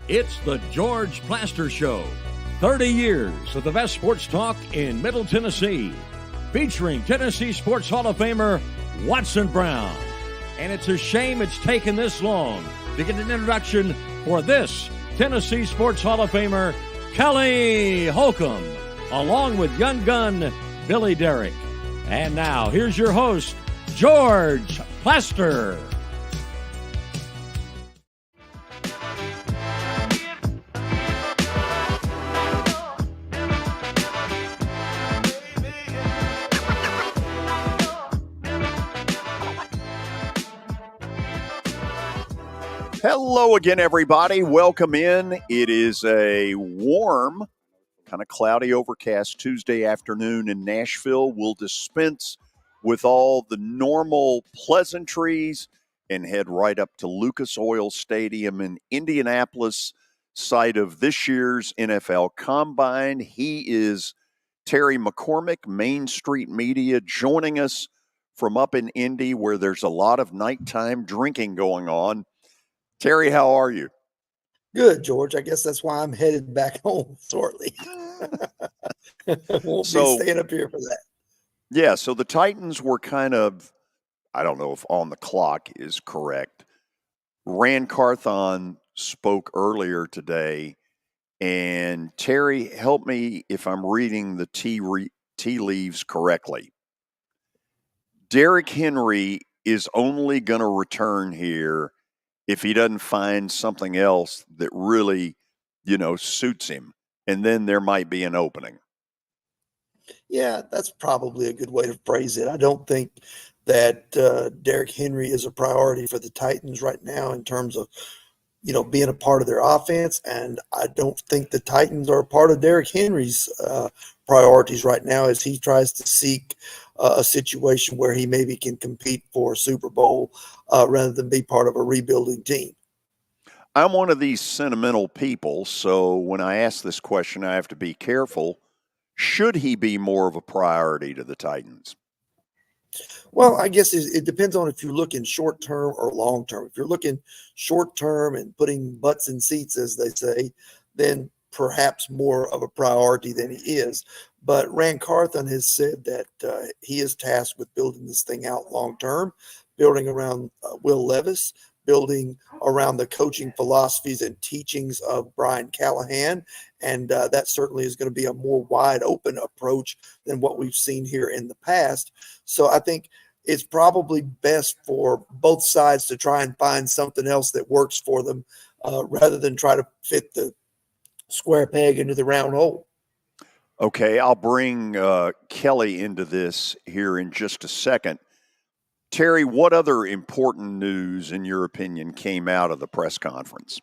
It's the George Plaster Show. 30 years of the best sports talk in Middle Tennessee. Featuring Tennessee Sports Hall of Famer Watson Brown. And it's a shame it's taken this long to get an introduction for this Tennessee Sports Hall of Famer, Kelly Holcomb, along with young gun Billy Derrick. And now, here's your host, George Plaster. Hello again, everybody. Welcome in. It is a warm, kind of cloudy, overcast Tuesday afternoon in Nashville. We'll dispense with all the normal pleasantries and head right up to Lucas Oil Stadium in Indianapolis, site of this year's NFL Combine. He is Terry McCormick, Main Street Media, joining us from up in Indy, where there's a lot of nighttime drinking going on. Terry, how are you? Good, George. I guess that's why I'm headed back home shortly. Won't be staying up here for that. Yeah, so the Titans were kind of, I don't know if on the clock is correct. Rand Carthon spoke earlier today, and Terry, help me if I'm reading the tea leaves correctly. Derrick Henry is only going to return here if he doesn't find something else that really, suits him. And then there might be an opening. Yeah, that's probably a good way to phrase it. I don't think that Derrick Henry is a priority for the Titans right now in terms of, being a part of their offense. And I don't think the Titans are a part of Derrick Henry's priorities right now as he tries to seek a situation where he maybe can compete for a Super Bowl rather than be part of a rebuilding team. I'm one of these sentimental people, so when I ask this question, I have to be careful. Should he be more of a priority to the Titans? Well, I guess it depends on if you're looking short-term or long-term. If you're looking short-term and putting butts in seats, as they say, then perhaps more of a priority than he is. But Rand Carthon has said that he is tasked with building this thing out long-term, building around Will Levis, building around the coaching philosophies and teachings of Brian Callahan. And that certainly is going to be a more wide open approach than what we've seen here in the past. So I think it's probably best for both sides to try and find something else that works for them rather than try to fit the square peg into the round hole. Okay, I'll bring Kelly into this here in just a second. Terry, what other important news, in your opinion, came out of the press conference?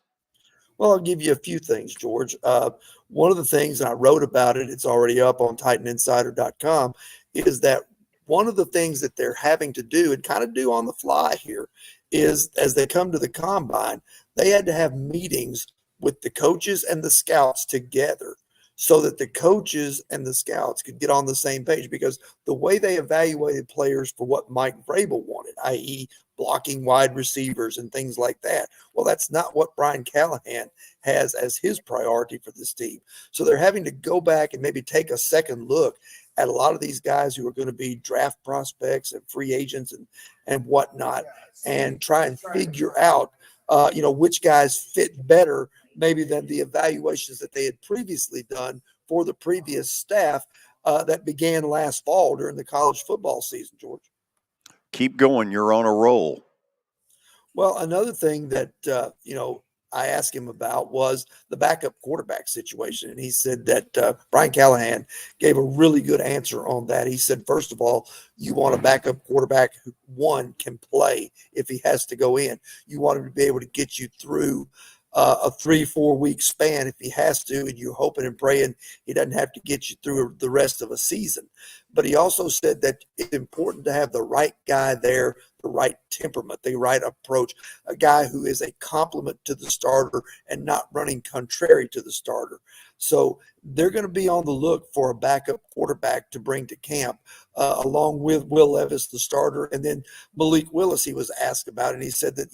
Well, I'll give you a few things, George. One of the things, and I wrote about it, it's already up on TitanInsider.com, is that one of the things that they're having to do and kind of do on the fly here is as they come to the combine, they had to have meetings with the coaches and the scouts together so that the coaches and the scouts could get on the same page, because the way they evaluated players for what Mike Vrabel wanted, i.e. blocking wide receivers and things like that, well, that's not what Brian Callahan has as his priority for this team. So they're having to go back and maybe take a second look at a lot of these guys who are going to be draft prospects and free agents and whatnot, and try and figure out, which guys fit better maybe than the evaluations that they had previously done for the previous staff that began last fall during the college football season, George. Keep going. You're on a roll. Well, another thing that, I asked him about was the backup quarterback situation. And he said that Brian Callahan gave a really good answer on that. He said, first of all, you want a backup quarterback who, one, can play if he has to go in. You want him to be able to get you through a 3-4 week span if he has to, and you're hoping and praying he doesn't have to get you through the rest of a season. But he also said that it's important to have the right guy there, the right temperament, the right approach, a guy who is a complement to the starter and not running contrary to the starter. So they're going to be on the look for a backup quarterback to bring to camp, along with Will Levis, the starter, and then Malik Willis. He was asked about, and he said that,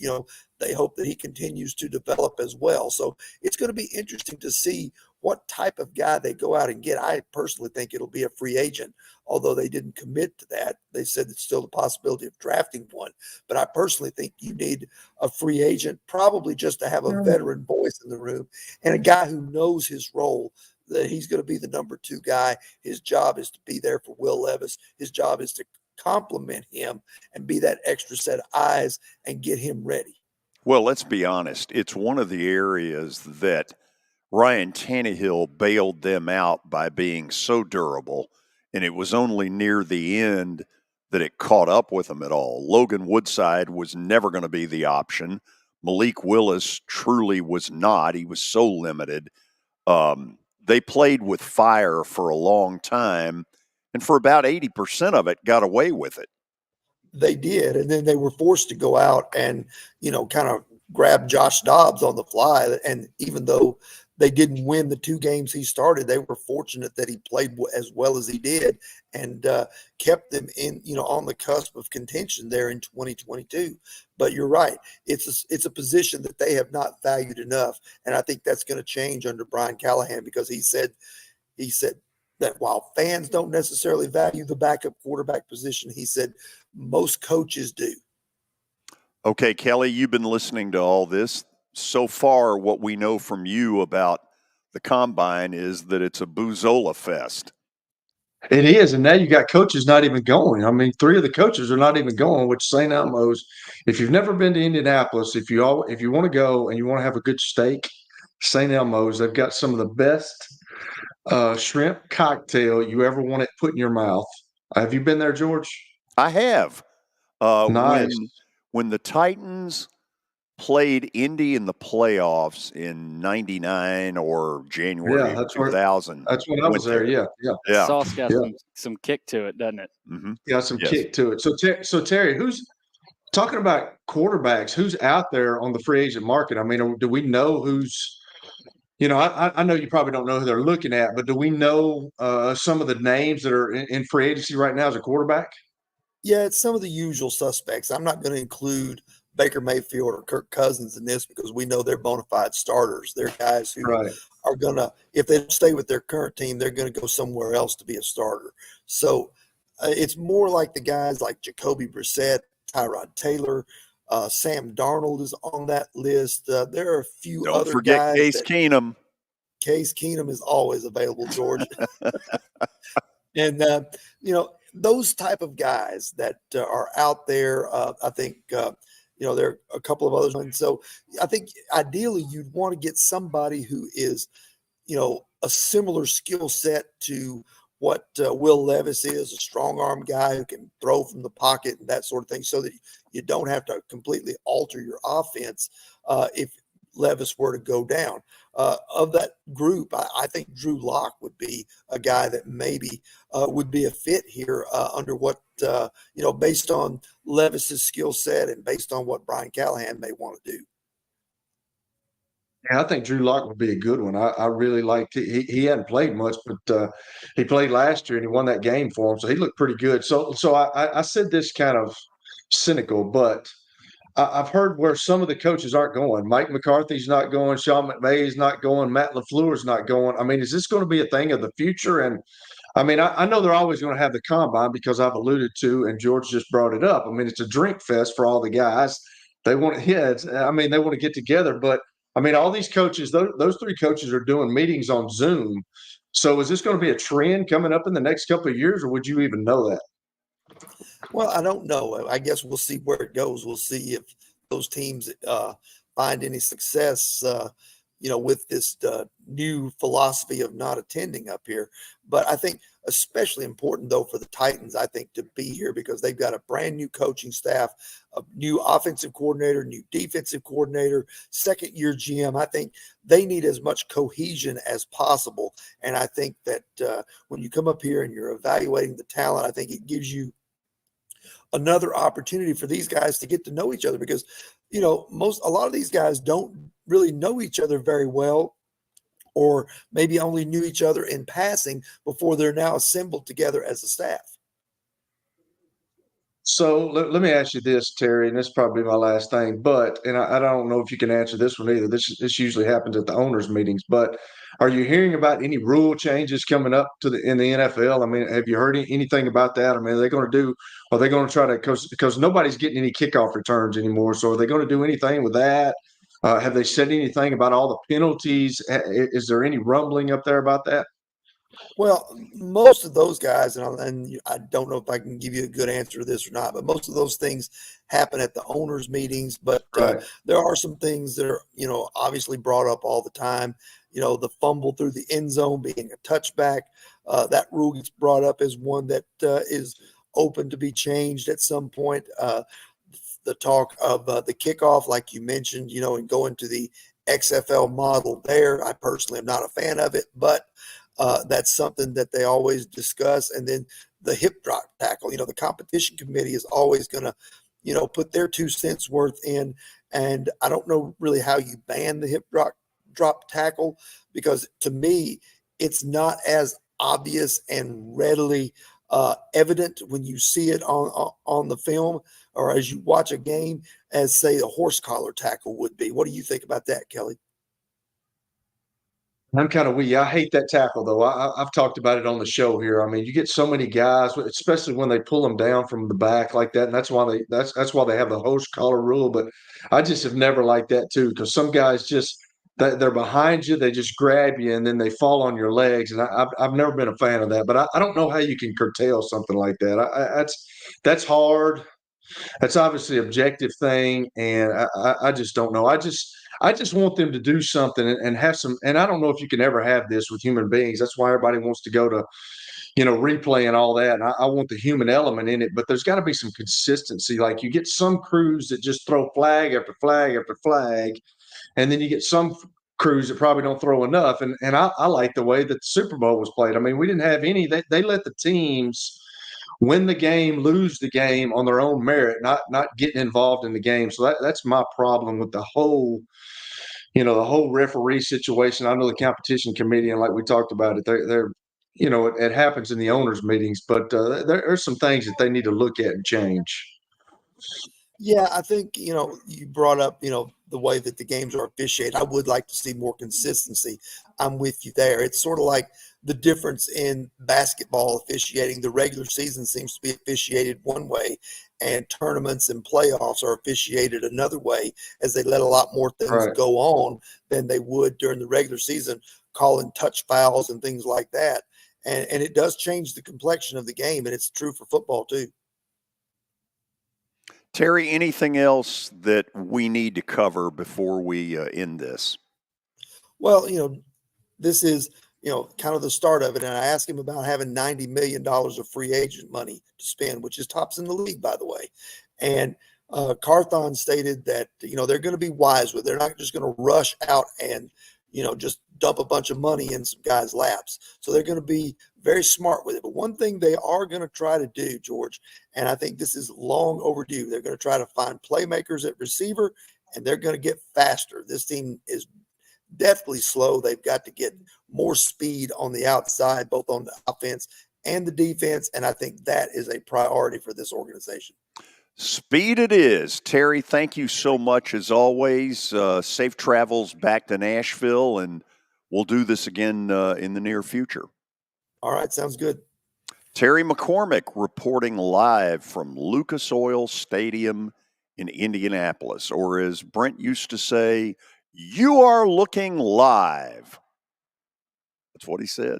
they hope that he continues to develop as well. So it's going to be interesting to see what type of guy they go out and get. I personally think it'll be a free agent, although they didn't commit to that. They said it's still the possibility of drafting one. But I personally think you need a free agent, probably just to have a veteran voice in the room and a guy who knows his role, that he's going to be the number 2 guy. His job is to be there for Will Levis. His job is to complement him and be that extra set of eyes and get him ready. Well, let's be honest. It's one of the areas that Ryan Tannehill bailed them out by being so durable, and it was only near the end that it caught up with them at all. Logan Woodside was never going to be the option. Malik Willis truly was not. He was so limited. They played with fire for a long time, and for about 80% of it, got away with it. They did, and then they were forced to go out and, kind of grab Josh Dobbs on the fly. And even though they didn't win the 2 games he started, they were fortunate that he played as well as he did and kept them in, on the cusp of contention there in 2022. But you're right. It's a position that they have not valued enough. And I think that's going to change under Brian Callahan, because he said that while fans don't necessarily value the backup quarterback position, he said most coaches do. Okay, Kelly, you've been listening to all this. So far, what we know from you about the Combine is that it's a Boozola fest. It is, and now you got coaches not even going. I mean, 3 of the coaches are not even going, which St. Elmo's, if you've never been to Indianapolis, if you want to go and you want to have a good steak, St. Elmo's, they've got some of the best shrimp cocktail you ever want to put in your mouth. Have you been there, George? I have. Nice. When the Titans played Indy in the playoffs in '99 or January of 2000. That's when I was there. Yeah. Sauce got some kick to it, doesn't it? Mm-hmm. Got some kick to it. So Terry, who's talking about quarterbacks? Who's out there on the free agent market? I mean, do we know who's? I know you probably don't know who they're looking at, but do we know some of the names that are in free agency right now as a quarterback? Yeah, it's some of the usual suspects. I'm not going to include Baker Mayfield or Kirk Cousins in this, because we know they're bona fide starters. They're guys who are going to, if they don't stay with their current team, they're going to go somewhere else to be a starter. So it's more like the guys like Jacoby Brissett, Tyrod Taylor, Sam Darnold is on that list. There are a few Don't other forget guys. Case Keenum. Case Keenum is always available, George. And, those type of guys that are out there, I think, there are a couple of others. And so I think ideally you'd want to get somebody who is, a similar skill set to what Will Levis is, a strong arm guy who can throw from the pocket and that sort of thing, so that you don't have to completely alter your offense if Levis were to go down. Of that group, I think Drew Lock would be a guy that maybe would be a fit here under what, based on Levis's skill set and based on what Brian Callahan may want to do. Yeah, I think Drew Lock would be a good one. I really liked it. He hadn't played much, but he played last year and he won that game for him, so he looked pretty good. So I said this kind of cynical, but I've heard where some of the coaches aren't going. Mike McCarthy's not going. Sean McVay's not going. Matt LaFleur's not going. I mean, is this going to be a thing of the future? And I mean, I know they're always going to have the combine, because I've alluded to, and George just brought it up. I mean, it's a drink fest for all the guys. They want to, they want to get together. But I mean, all these coaches, those 3 coaches are doing meetings on Zoom. So is this going to be a trend coming up in the next couple of years, or would you even know that? Well, I don't know. I guess we'll see where it goes. We'll see if those teams find any success, with this new philosophy of not attending up here. But I think especially important, though, for the Titans, I think, to be here, because they've got a brand new coaching staff, a new offensive coordinator, new defensive coordinator, second-year GM. I think they need as much cohesion as possible. And I think that when you come up here and you're evaluating the talent, I think it gives you another opportunity for these guys to get to know each other, because, a lot of these guys don't really know each other very well, or maybe only knew each other in passing before they're now assembled together as a staff. So let me ask you this, Terry, and this is probably my last thing, and I don't know if you can answer this one either. This usually happens at the owners' meetings, but are you hearing about any rule changes coming up in the NFL? I mean, have you heard anything about that? I mean, are they going to try to, because nobody's getting any kickoff returns anymore. So are they going to do anything with that? Have they said anything about all the penalties? Is there any rumbling up there about that? Well, most of those guys, and I don't know if I can give you a good answer to this or not, but most of those things happen at the owners' meetings. But Right. there are some things that are, obviously brought up all the time. The fumble through the end zone being a touchback. That rule gets brought up as one that is open to be changed at some point. The talk of the kickoff, like you mentioned, and going to the XFL model there. I personally am not a fan of it, but that's something that they always discuss. And then the hip drop tackle, the competition committee is always going to, put their 2 cents worth in. And I don't know really how you ban the hip drop tackle, because to me, it's not as obvious and readily evident when you see it on the film or as you watch a game as, say, a horse collar tackle would be. What do you think about that, Kelly? I'm kind of weak. I hate that tackle, though. I've talked about it on the show here. I mean, you get so many guys, especially when they pull them down from the back like that, and that's why they have the horse collar rule. But I just have never liked that too, because some guys just they're behind you, they just grab you, and then they fall on your legs. And I've never been a fan of that. But I don't know how you can curtail something like that. That's hard. That's obviously an objective thing, and I just don't know. I just want them to do something and have some. And I don't know if you can ever have this with human beings. That's why everybody wants to go to, replay and all that. And I want the human element in it, but there's got to be some consistency. Like you get some crews that just throw flag after flag after flag, and then you get some crews that probably don't throw enough. And I like the way that the Super Bowl was played. I mean, we didn't have any. They let the teams win the game, lose the game on their own merit, not getting involved in the game. So that's my problem with the whole referee situation. I know the competition committee, and like we talked about it, they're it happens in the owners' meetings, but there are some things that they need to look at and change. Yeah, I think, you brought up, the way that the games are officiated. I would like to see more consistency. I'm with you there. It's sort of like the difference in basketball officiating. The regular season seems to be officiated one way, and tournaments and playoffs are officiated another way, as they let a lot more things Right. go on than they would during the regular season, calling touch fouls and things like that. And it does change the complexion of the game, and it's true for football too. Terry, anything else that we need to cover before we end this? Well, this is, kind of the start of it. And I asked him about having $90 million of free agent money to spend, which is tops in the league, by the way. And Carthon stated that, they're going to be wise with it. They're not just going to rush out and, just dump a bunch of money in some guys' laps. So they're going to be very smart with it. But one thing they are going to try to do, George, and I think this is long overdue, they're going to try to find playmakers at receiver, and they're going to get faster. This team is definitely slow. They've got to get more speed on the outside, both on the offense and the defense. And I think that is a priority for this organization. Speed it is. Terry, thank you so much as always. Safe travels back to Nashville, and we'll do this again in the near future. All right, sounds good. Terry McCormick reporting live from Lucas Oil Stadium in Indianapolis, or as Brent used to say, you are looking live. That's what he said.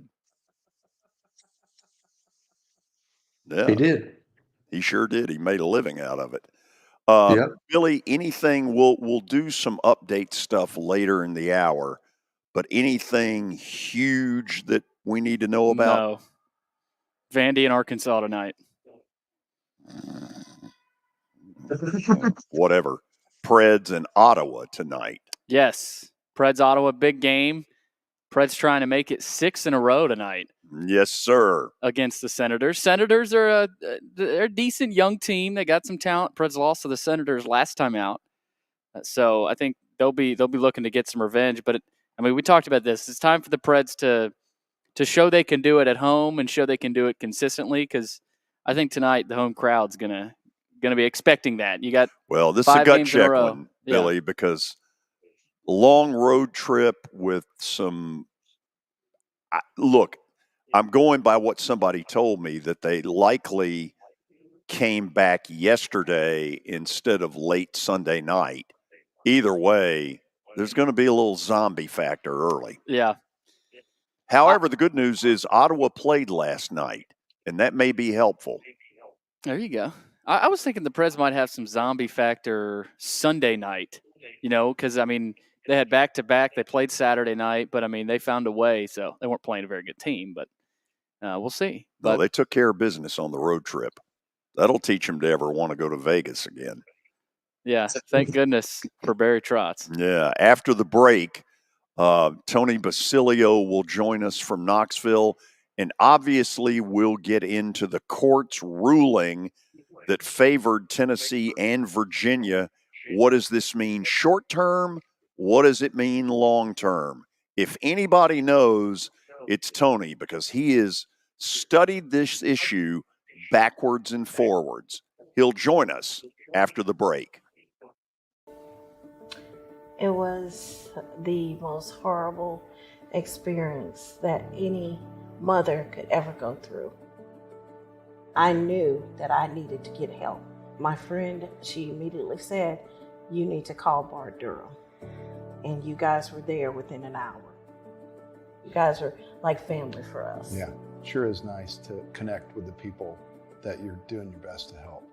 Yeah, He did. he sure did. He made a living out of it. Yeah. Billy, anything, we'll do some update stuff later in the hour, but anything huge that we need to know about? No. Vandy in Arkansas tonight. Whatever. Preds and Ottawa tonight. Yes. Preds Ottawa, big game. Preds trying to make it 6 in a row tonight. Yes, sir. Against the Senators. Senators are they're a decent young team. They got some talent. Preds lost to the Senators last time out, so I think they'll be looking to get some revenge. But we talked about this. It's time for the Preds to show they can do it at home and show they can do it consistently. Because I think tonight the home crowd's gonna going to be expecting that. You got Well, this is a 5 gut games in a check row. one, Yeah. Billy, because long road trip with some look, I'm going by what somebody told me that they likely came back yesterday instead of late Sunday night. Either way, there's going to be a little zombie factor early. Yeah. However, the good news is Ottawa played last night, and that may be helpful. There you go. I was thinking the Preds might have some zombie factor Sunday night, because, they had back-to-back. They played Saturday night, but, they found a way. So they weren't playing a very good team, but we'll see. No, But they took care of business on the road trip. That'll teach them to ever want to go to Vegas again. yeah, thank goodness for Barry Trotz. Yeah. After the break, Tony Basilio will join us from Knoxville, and obviously we'll get into the court's ruling that favored Tennessee and Virginia. What does this mean short term? What does it mean long term? If anybody knows, it's Tony, because he has studied this issue backwards and forwards. He'll join us after the break. It was the most horrible experience that any mother could ever go through. I knew that I needed to get help. My friend, she immediately said, "You need to call Bart Durham." And you guys were there within an hour. You guys are like family for us. Yeah, sure is nice to connect with the people that you're doing your best to help.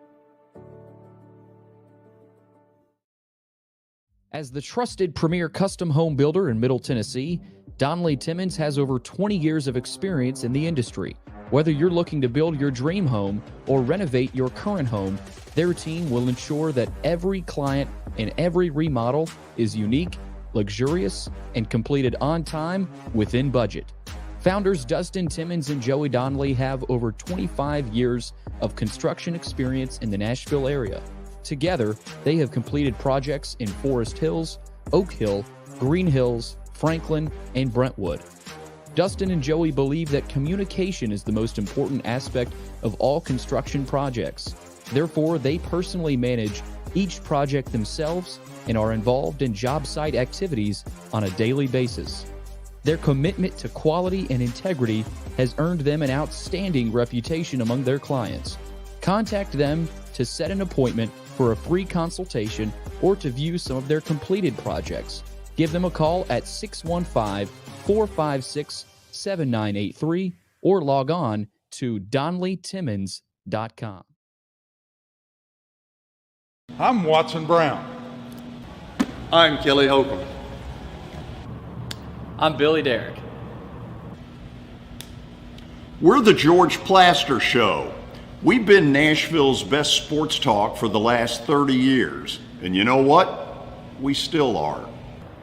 As the trusted premier custom home builder in Middle Tennessee, Donley Timmons has over 20 years of experience in the industry. Whether you're looking to build your dream home or renovate your current home, their team will ensure that every client and every remodel is unique, luxurious, and completed on time within budget. Founders Dustin Timmons and Joey Donley have over 25 years of construction experience in the Nashville area. Together, they have completed projects in Forest Hills, Oak Hill, Green Hills, Franklin, and Brentwood. Dustin and Joey believe that communication is the most important aspect of all construction projects. Therefore, they personally manage each project themselves and are involved in job site activities on a daily basis. Their commitment to quality and integrity has earned them an outstanding reputation among their clients. Contact them to set an appointment for a free consultation or to view some of their completed projects. Give them a call at 615-456-7983 or log on to donleytimmons.com. I'm Watson Brown. I'm Kelly Holcomb. I'm Billy Derrick. We're the George Plaster Show. We've been Nashville's best sports talk for the last 30 years. And you know what? We still are.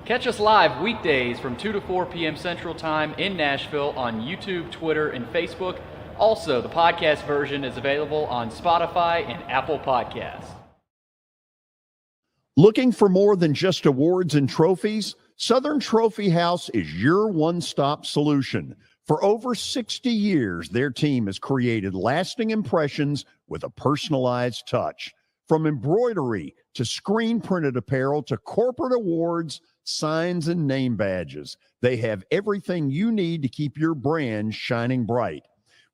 Catch us live weekdays from 2 to 4 p.m. Central Time in Nashville on YouTube, Twitter, and Facebook. Also, the podcast version is available on Spotify and Apple Podcasts. Looking for more than just awards and trophies? Southern Trophy House is your one-stop solution. For over 60 years, their team has created lasting impressions with a personalized touch. From embroidery to screen-printed apparel to corporate awards, signs, and name badges, they have everything you need to keep your brand shining bright.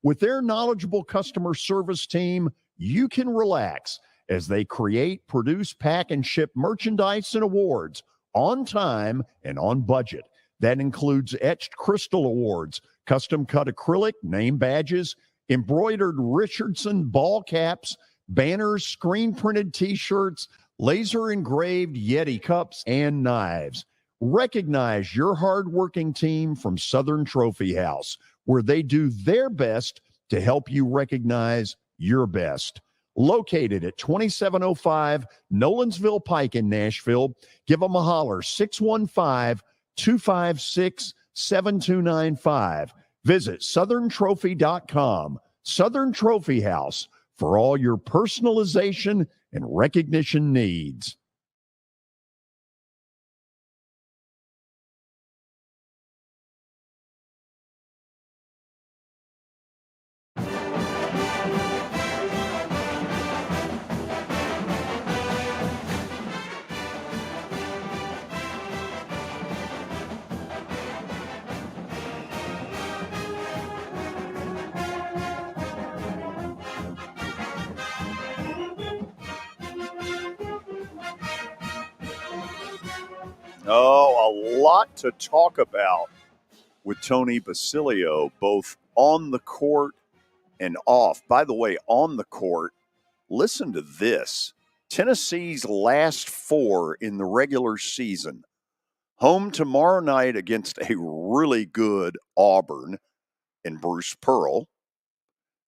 With their knowledgeable customer service team, you can relax as they create, produce, pack, and ship merchandise and awards on time and on budget. That includes etched crystal awards, custom-cut acrylic, name badges, embroidered Richardson ball caps, banners, screen-printed T-shirts, laser-engraved Yeti cups, and knives. Recognize your hard-working team from Southern Trophy House, where they do their best to help you recognize your best. Located at 2705 Nolensville Pike in Nashville, give them a holler, 615-256-7295. Visit southerntrophy.com. Southern Trophy House, for all your personalization and recognition needs. Oh, a lot to talk about with Tony Basilio, both on the court and off. By the way, on the court, listen to this. Tennessee's last 4 in the regular season. Home tomorrow night against a really good Auburn and Bruce Pearl.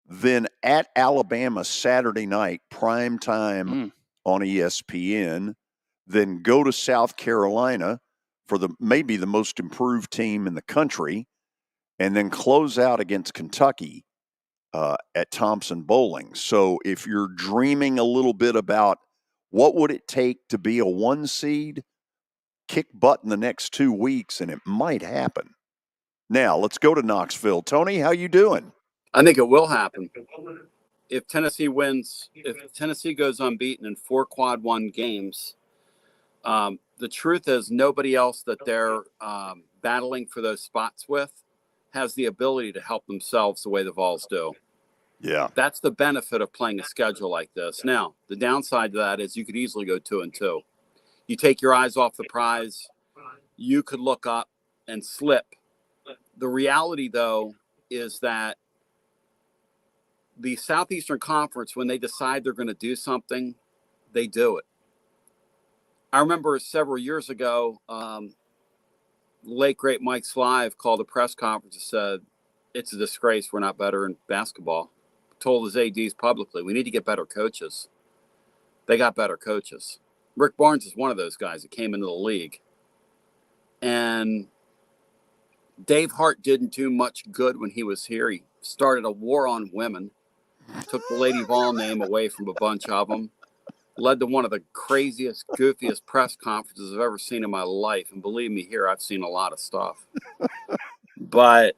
Then at Alabama Saturday night, prime time on ESPN. Then go to South Carolina for maybe the most improved team in the country, and then close out against Kentucky at Thompson Bowling. So if you're dreaming a little bit about what would it take to be a 1 seed, kick butt in the next 2 weeks, and it might happen. Now let's go to Knoxville. Tony, how you doing? I think it will happen. If Tennessee wins, if Tennessee goes unbeaten in 4 quad 1 games, the truth is nobody else that they're battling for those spots with has the ability to help themselves the way the Vols do. Yeah. That's the benefit of playing a schedule like this. Now, the downside to that is you could easily go 2-2. You take your eyes off the prize, you could look up and slip. The reality, though, is that the Southeastern Conference, when they decide they're going to do something, they do it. I remember several years ago, late great Mike Slive called a press conference and said, "It's a disgrace we're not better in basketball." Told his ADs publicly, "We need to get better coaches." They got better coaches. Rick Barnes is one of those guys that came into the league. And Dave Hart didn't do much good when he was here. He started a war on women, took the Lady Vol name away from a bunch of them, led to one of the craziest, goofiest press conferences I've ever seen in my life. And believe me, here I've seen a lot of stuff. But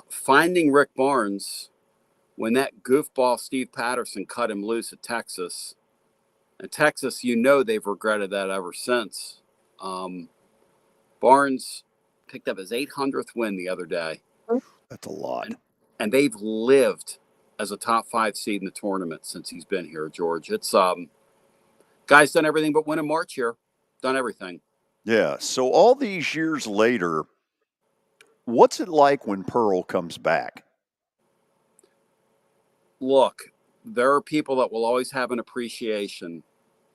finding Rick Barnes, when that goofball Steve Patterson cut him loose at Texas, and Texas, they've regretted that ever since. Barnes picked up his 800th win the other day. That's a lot. And they've lived as a top 5 seed in the tournament since he's been here, George. It's guy's done everything but win in March here. Done everything. Yeah. So all these years later, what's it like when Pearl comes back? Look, there are people that will always have an appreciation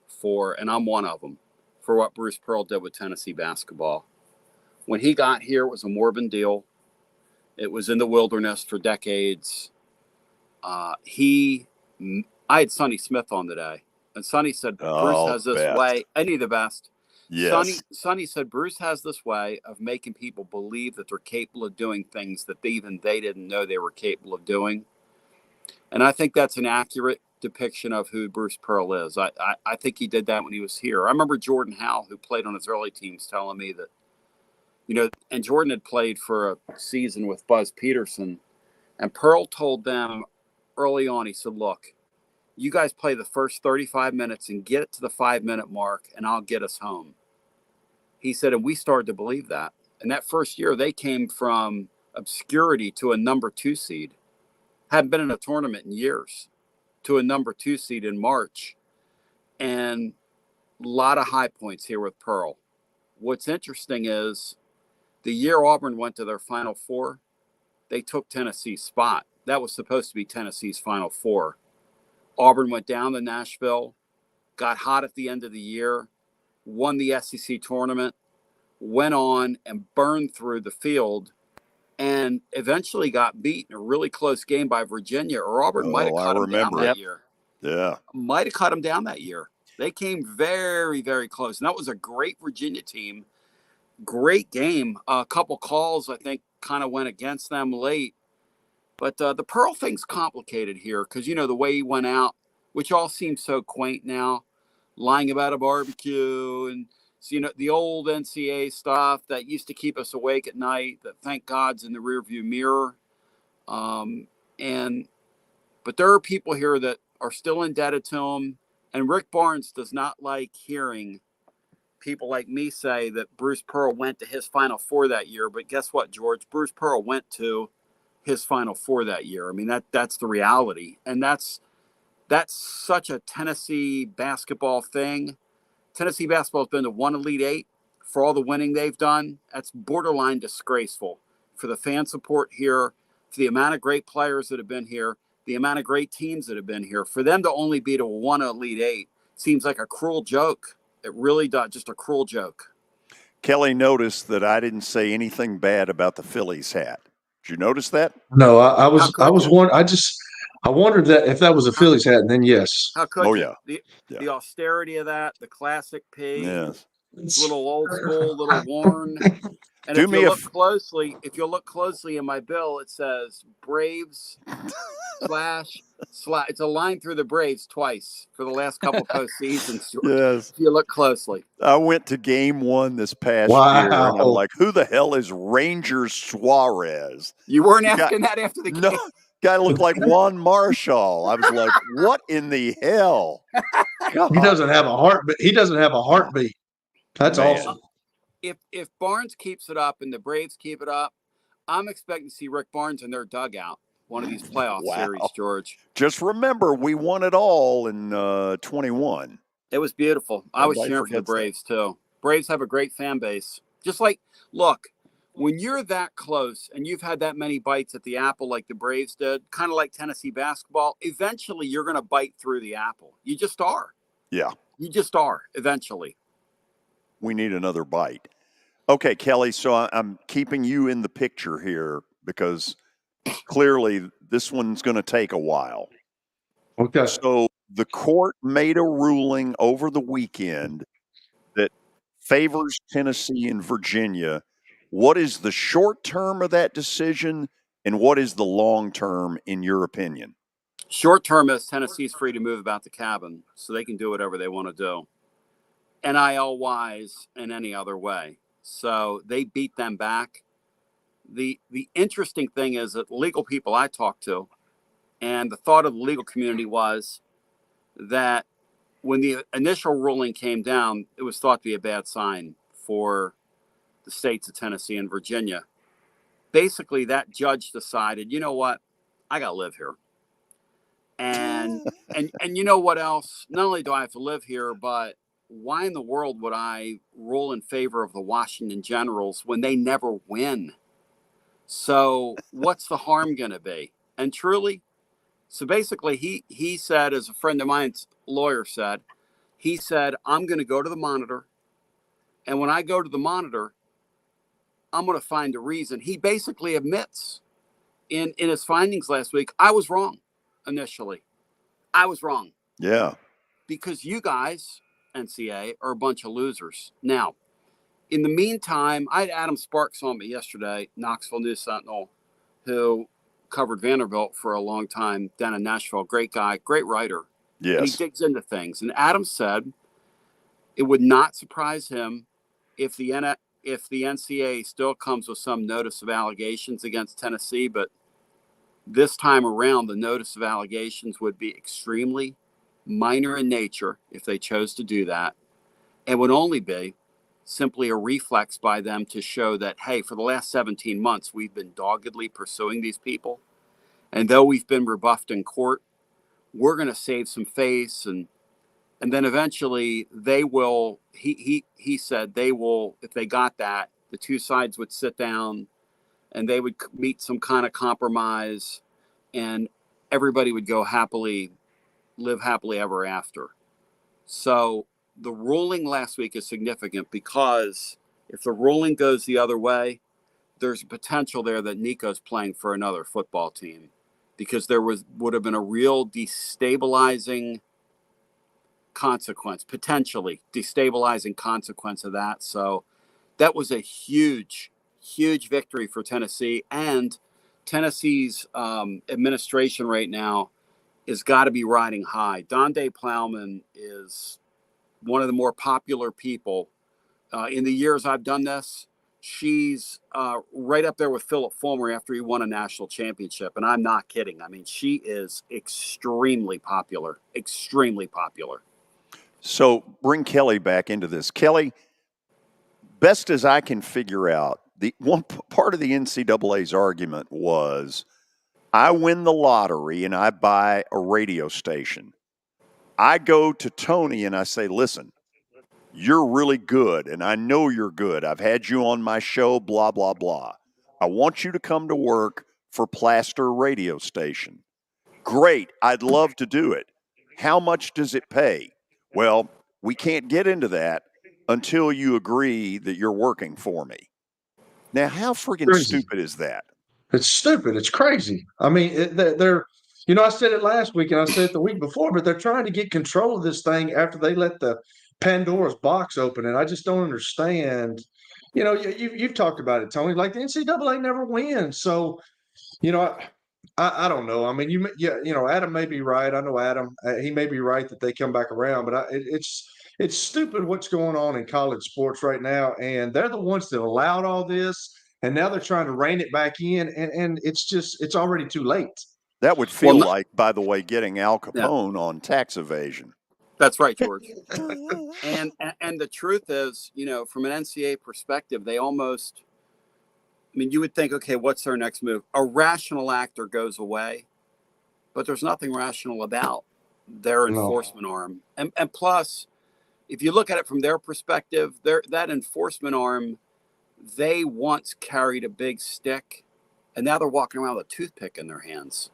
for, and I'm one of them, for what Bruce Pearl did with Tennessee basketball. When he got here, it was a Morbin deal. It was in the wilderness for decades. I had Sonny Smith on today, and Sonny said, Bruce has this way. Any the best. Yes. Sonny said, Bruce has this way of making people believe that they're capable of doing things that they didn't know they were capable of doing. And I think that's an accurate depiction of who Bruce Pearl is. I think he did that when he was here. I remember Jordan Howell, who played on his early teams, telling me that, and Jordan had played for a season with Buzz Peterson, and Pearl told them early on, he said, look, you guys play the first 35 minutes and get it to the 5-minute mark, and I'll get us home. He said, and we started to believe that. And that first year, they came from obscurity to a number 2 seed. Hadn't been in a tournament in years, to a number 2 seed in March. And a lot of high points here with Pearl. What's interesting is the year Auburn went to their Final Four, they took Tennessee's spot. That was supposed to be Tennessee's Final Four. Auburn went down to Nashville, got hot at the end of the year, won the SEC tournament, went on and burned through the field, and eventually got beat in a really close game by Virginia, or Auburn might have cut them down that year. Yeah. Might have cut them down that year. They came very, very close. And that was a great Virginia team. Great game. A couple calls, I think, kind of went against them late. But the Pearl thing's complicated here because, the way he went out, which all seems so quaint now, lying about a barbecue and, the old NCAA stuff that used to keep us awake at night that, thank God's, in the rearview mirror. But there are people here that are still indebted to him. And Rick Barnes does not like hearing people like me say that Bruce Pearl went to his Final Four that year. But guess what, George? Bruce Pearl went to his Final Four that year. I mean, that's the reality. And that's such a Tennessee basketball thing Tennessee basketball has been to one Elite Eight. For all the winning they've done, that's borderline disgraceful. For the fan support here, for the amount of great players that have been here, the amount of great teams that have been here, for them to only be to one Elite Eight seems like a cruel joke. It really does, just a cruel joke. Kelly noticed that I didn't say anything bad about the Phillies hat. Did you notice that? No, I wondered that if that was a Phillies hat, and then yes. How could you? Yeah. The austerity of that, the classic P, Yes. little old school, little worn. And if you look closely in my bill, it says Braves / it's a line through the Braves twice for the last couple postseasons. Yes. If you look closely. I went to game 1 this past year, and I'm like, who the hell is Ranger Suarez? You weren't asking that after the game? No, guy looked like Juan Marshall. I was like, what in the hell? God. He doesn't have a heartbeat. That's awesome. If Barnes keeps it up and the Braves keep it up, I'm expecting to see Rick Barnes in their dugout one of these playoff series, George. Just remember, we won it all in 21. It was beautiful. I was cheering for the Braves, too. Braves have a great fan base. Just like, look, when you're that close and you've had that many bites at the apple like the Braves did, kind of like Tennessee basketball, eventually you're going to bite through the apple. You just are. Yeah. You just are, eventually. We need another bite. Okay, Kelly, so I'm keeping you in the picture here because clearly this one's going to take a while. Okay. So the court made a ruling over the weekend that favors Tennessee and Virginia. What is the short term of that decision, and what is the long term in your opinion? Short term is Tennessee's free to move about the cabin, so they can do whatever they want to do, NIL-wise and any other way. So they beat them back. The interesting thing is that legal people I talked to, and the thought of the legal community was that when the initial ruling came down, it was thought to be a bad sign for the states of Tennessee and Virginia. Basically, that judge decided, you know what, I got to live here. And you know what else? Not only do I have to live here, but why in the world would I rule in favor of the Washington Generals when they never win? So what's the harm going to be? And truly, so basically he said, as a friend of mine's lawyer said, he said, I'm going to go to the Monitor. And when I go to the Monitor, I'm going to find a reason. He basically admits in his findings last week, I was wrong initially. I was wrong. Yeah. Because you guys, NCAA, are a bunch of losers. Now, in the meantime, I had Adam Sparks on me yesterday, Knoxville News Sentinel, who covered Vanderbilt for a long time down in Nashville. Great guy, great writer. Yes. And he digs into things. And Adam said it would not surprise him if the NCAA still comes with some notice of allegations against Tennessee, but this time around, the notice of allegations would be extremely minor in nature if they chose to do that, and would only be simply a reflex by them to show that, hey, for the last 17 months, we've been doggedly pursuing these people. And though we've been rebuffed in court, we're going to save some face. And then eventually they will, he said they will, if they got that, the two sides would sit down and they would meet some kind of compromise, and everybody would live happily ever after. So the ruling last week is significant because if the ruling goes the other way, there's a potential there that Nico's playing for another football team, because there would have been a real destabilizing consequence, potentially destabilizing consequence of that. So that was a huge victory for Tennessee, and Tennessee's administration right now has got to be riding high. Donde Plowman is one of the more popular people. In the years I've done this, she's right up there with Philip Fulmer after he won a national championship. And I'm not kidding. I mean, she is extremely popular. So bring Kelly back into this. Kelly, best as I can figure out, the one part of the NCAA's argument was, I win the lottery and I buy a radio station. I go to Tony and I say, listen, you're really good, and I know you're good. I've had you on my show, blah, blah, blah. I want you to come to work for Plaster Radio Station. Great. I'd love to do it. How much does it pay? Well, we can't get into that until you agree that you're working for me. Now, how freaking Crazy. stupid is that? It's stupid. It's crazy. I mean, they're, I said it last week and I said it the week before, but they're trying to get control of this thing after they let the Pandora's box open. And I just don't understand. You've talked about it, Tony. Like the NCAA never wins. So, I don't know. I mean, Adam may be right. I know Adam. He may be right that they come back around, but it's stupid what's going on in college sports right now, and they're the ones that allowed all this, and now they're trying to rein it back in, and it's already too late. That would feel like, by the way, getting Al Capone on tax evasion. That's right, George. and the truth is, from an NCAA perspective, they almost. I mean, you would think, okay, what's their next move? A rational actor goes away, but there's nothing rational about their enforcement arm. And plus, if you look at it from their perspective, that enforcement arm, they once carried a big stick, and now they're walking around with a toothpick in their hands.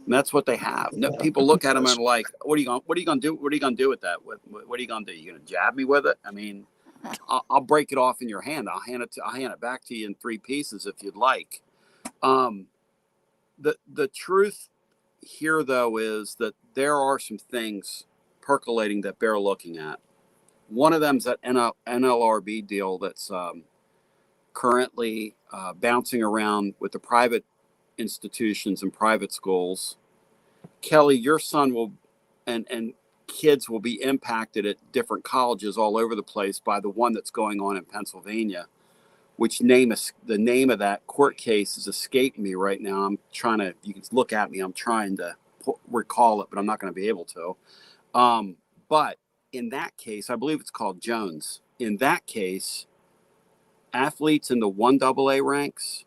And that's what they have. No, people look at them and are like, what are you going to do? What are you going to do with that? What are you going to do? You going to jab me with it? I mean, I'll break it off in your hand. I'll hand it back to you in 3 pieces if you'd like. The truth here, though, is that there are some things percolating that bear looking at. One of them is that NLRB deal that's currently bouncing around with the private institutions and private schools. Kelly, your son will, and kids will be impacted at different colleges all over the place by the one that's going on in Pennsylvania, which the name of that court case is escaping me right now. I'm trying to, you can look at me, I'm trying to recall it, but I'm not going to be able to. But in that case, I believe it's called Jones. In that case, athletes in the 1AA ranks,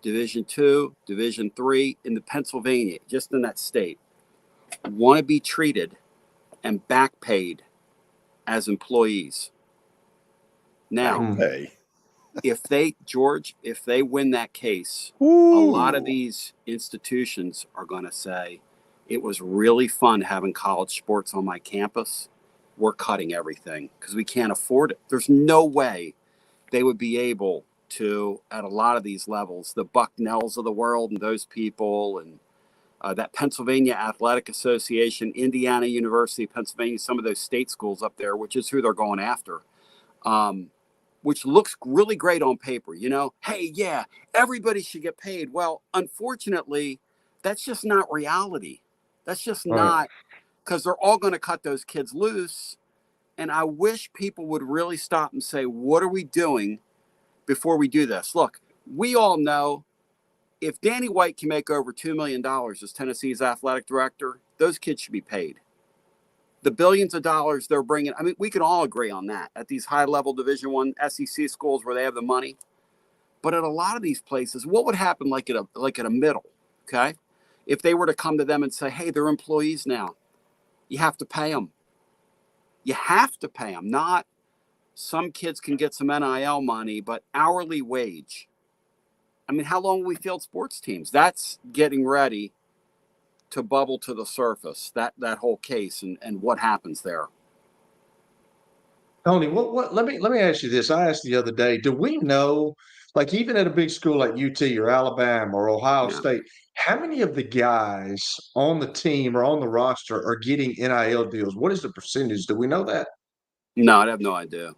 Division II, Division III, in the Pennsylvania, just in that state, want to be treated and back paid as employees. Now, if they win that case, a lot of these institutions are going to say, it was really fun having college sports on my campus. We're cutting everything because we can't afford it. There's no way they would be able to, at a lot of these levels, the Bucknells of the world and those people, and that Pennsylvania Athletic Association, Indiana University, Pennsylvania, some of those state schools up there, which is who they're going after, which looks really great on paper. Hey, yeah, everybody should get paid. Well, unfortunately, that's just not reality. That's just not, because they're all going to cut those kids loose. And I wish people would really stop and say, what are we doing before we do this? Look, we all know if Danny White can make over $2 million as Tennessee's athletic director, those kids should be paid. The billions of dollars they're bringing, I mean, we can all agree on that at these high-level Division I SEC schools where they have the money. But at a lot of these places, what would happen like at a middle, okay? If they were to come to them and say, hey, they're employees now. You have to pay them. You have to pay them. Not some kids can get some NIL money, but hourly wage. I mean, how long will we field sports teams? That's getting ready to bubble to the surface, that whole case and what happens there. Tony, let me ask you this. I asked the other day, do we know, like even at a big school like UT or Alabama or Ohio State, how many of the guys on the team or on the roster are getting NIL deals? What is the percentage? Do we know that? No, I have no idea.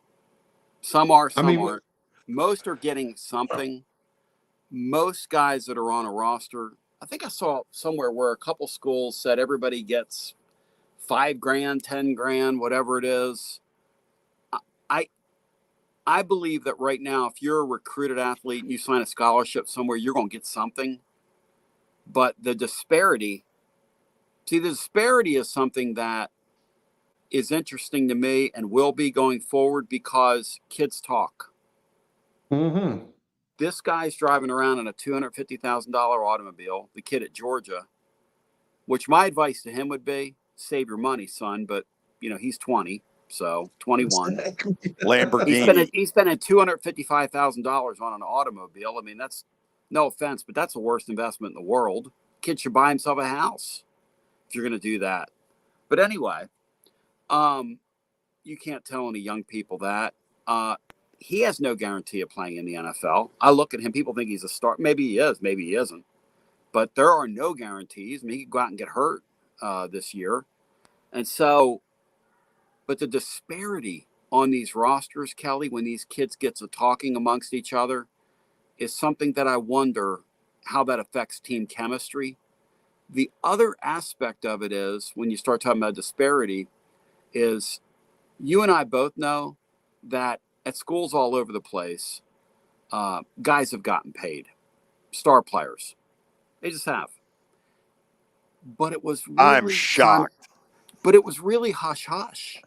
Some are, some aren't. Most are getting something. Most guys that are on a roster, I think I saw somewhere where a couple schools said everybody gets $5,000, $10,000, whatever it is. I believe that right now, if you're a recruited athlete and you sign a scholarship somewhere, you're going to get something. But the disparity is something that is interesting to me and will be going forward because kids talk. Mm-hmm. This guy's driving around in a $250,000 automobile, the kid at Georgia, which my advice to him would be, save your money, son, but, he's 20. So 21. Lamborghini. He's spending $255,000 on an automobile. I mean, that's no offense, but that's the worst investment in the world. Kid should buy himself a house if you're going to do that. But anyway, you can't tell any young people that. He has no guarantee of playing in the NFL. I look at him, people think he's a star. Maybe he is, maybe he isn't. But there are no guarantees. I mean, he could go out and get hurt this year. And so, but the disparity on these rosters, Kelly, when these kids get to talking amongst each other, is something that I wonder how that affects team chemistry. The other aspect of it is, when you start talking about disparity, is you and I both know that at schools all over the place, guys have gotten paid, star players. They just have. But it was really I'm shocked. But it was really hush-hush.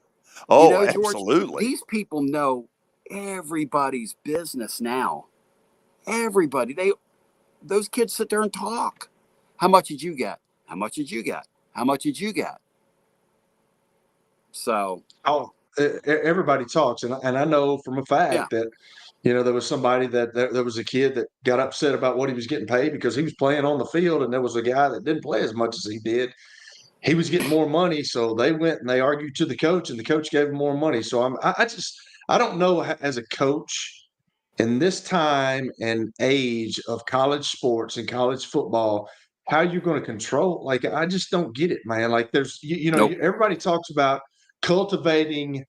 Oh, you know, George, absolutely. These people know everybody's business now. Everybody. Those kids sit there and talk. How much did you get? How much did you get? How much did you get? So. Everybody talks. And I know from a fact that, you know, there was somebody there was a kid that got upset about what he was getting paid because he was playing on the field, and there was a guy that didn't play as much as he did. He was getting more money, so they went and they argued to the coach, and the coach gave him more money. So I don't know, as a coach in this time and age of college sports and college football, how you're going to control. Like, I just don't get it, man. Like, there's everybody talks about cultivating,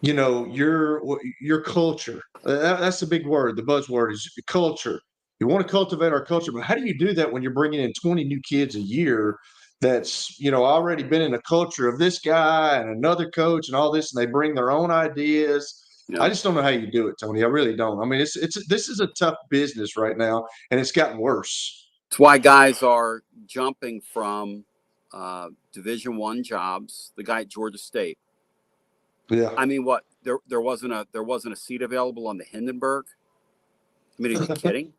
you know, your culture. That's the big word. The buzzword is culture. You want to cultivate our culture, but how do you do that when you're bringing in 20 new kids a year that's, you know, already been in the culture of this guy and another coach and all this, and they bring their own ideas? Yeah. I just don't know how you do it, Tony. I really don't. I mean, this is a tough business right now, and it's gotten worse. It's why guys are jumping from Division I jobs. The guy at Georgia State. Yeah. I mean, what? There wasn't a seat available on the Hindenburg. I mean, are you kidding?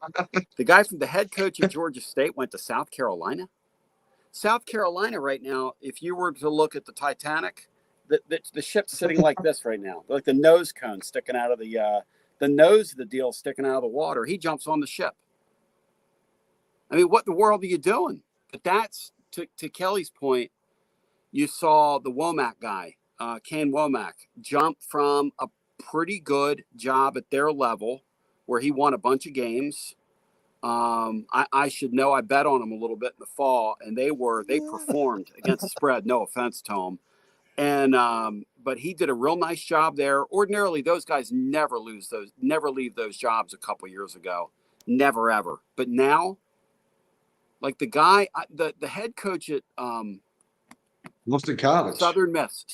The guy from the head coach at Georgia State went to South Carolina. South Carolina right now, if you were to look at the Titanic, the ship's sitting like this right now, like the nose cone sticking out of the nose of the deal sticking out of the water. He jumps on the ship. I mean, what in the world are you doing? But that's to Kelly's point. You saw the Womack guy, Kane Womack, jump from a pretty good job at their level, where he won a bunch of games. I should know. I bet on them a little bit in the fall, and they performed against the spread. No offense to them. And but he did a real nice job there. Ordinarily, those guys never leave those jobs a couple years ago. Never, ever. But now, like the guy, the head coach at Boston College, Southern Miss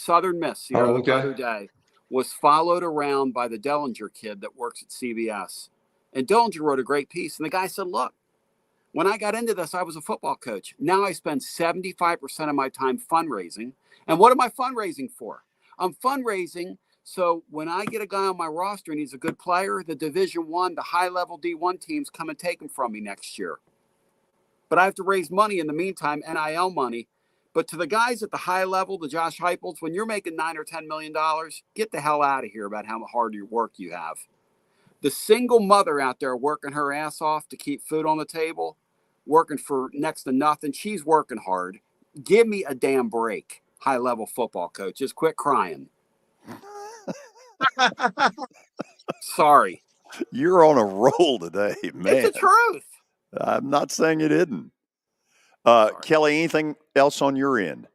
the other day, was followed around by the Dellinger kid that works at CBS. And Dellinger wrote a great piece. And the guy said, look, when I got into this, I was a football coach. Now I spend 75% of my time fundraising. And what am I fundraising for? I'm fundraising so when I get a guy on my roster and he's a good player, the Division I, the high-level D1 teams come and take him from me next year. But I have to raise money in the meantime, NIL money. But to the guys at the high level, the Josh Heupels, when you're making $9 or $10 million, get the hell out of here about how hard your work you have. The single mother out there working her ass off to keep food on the table, working for next to nothing, she's working hard. Give me a damn break, high-level football coaches. Quit crying. Sorry. You're on a roll today, man. It's the truth. I'm not saying it isn't. Kelly, anything else on your end?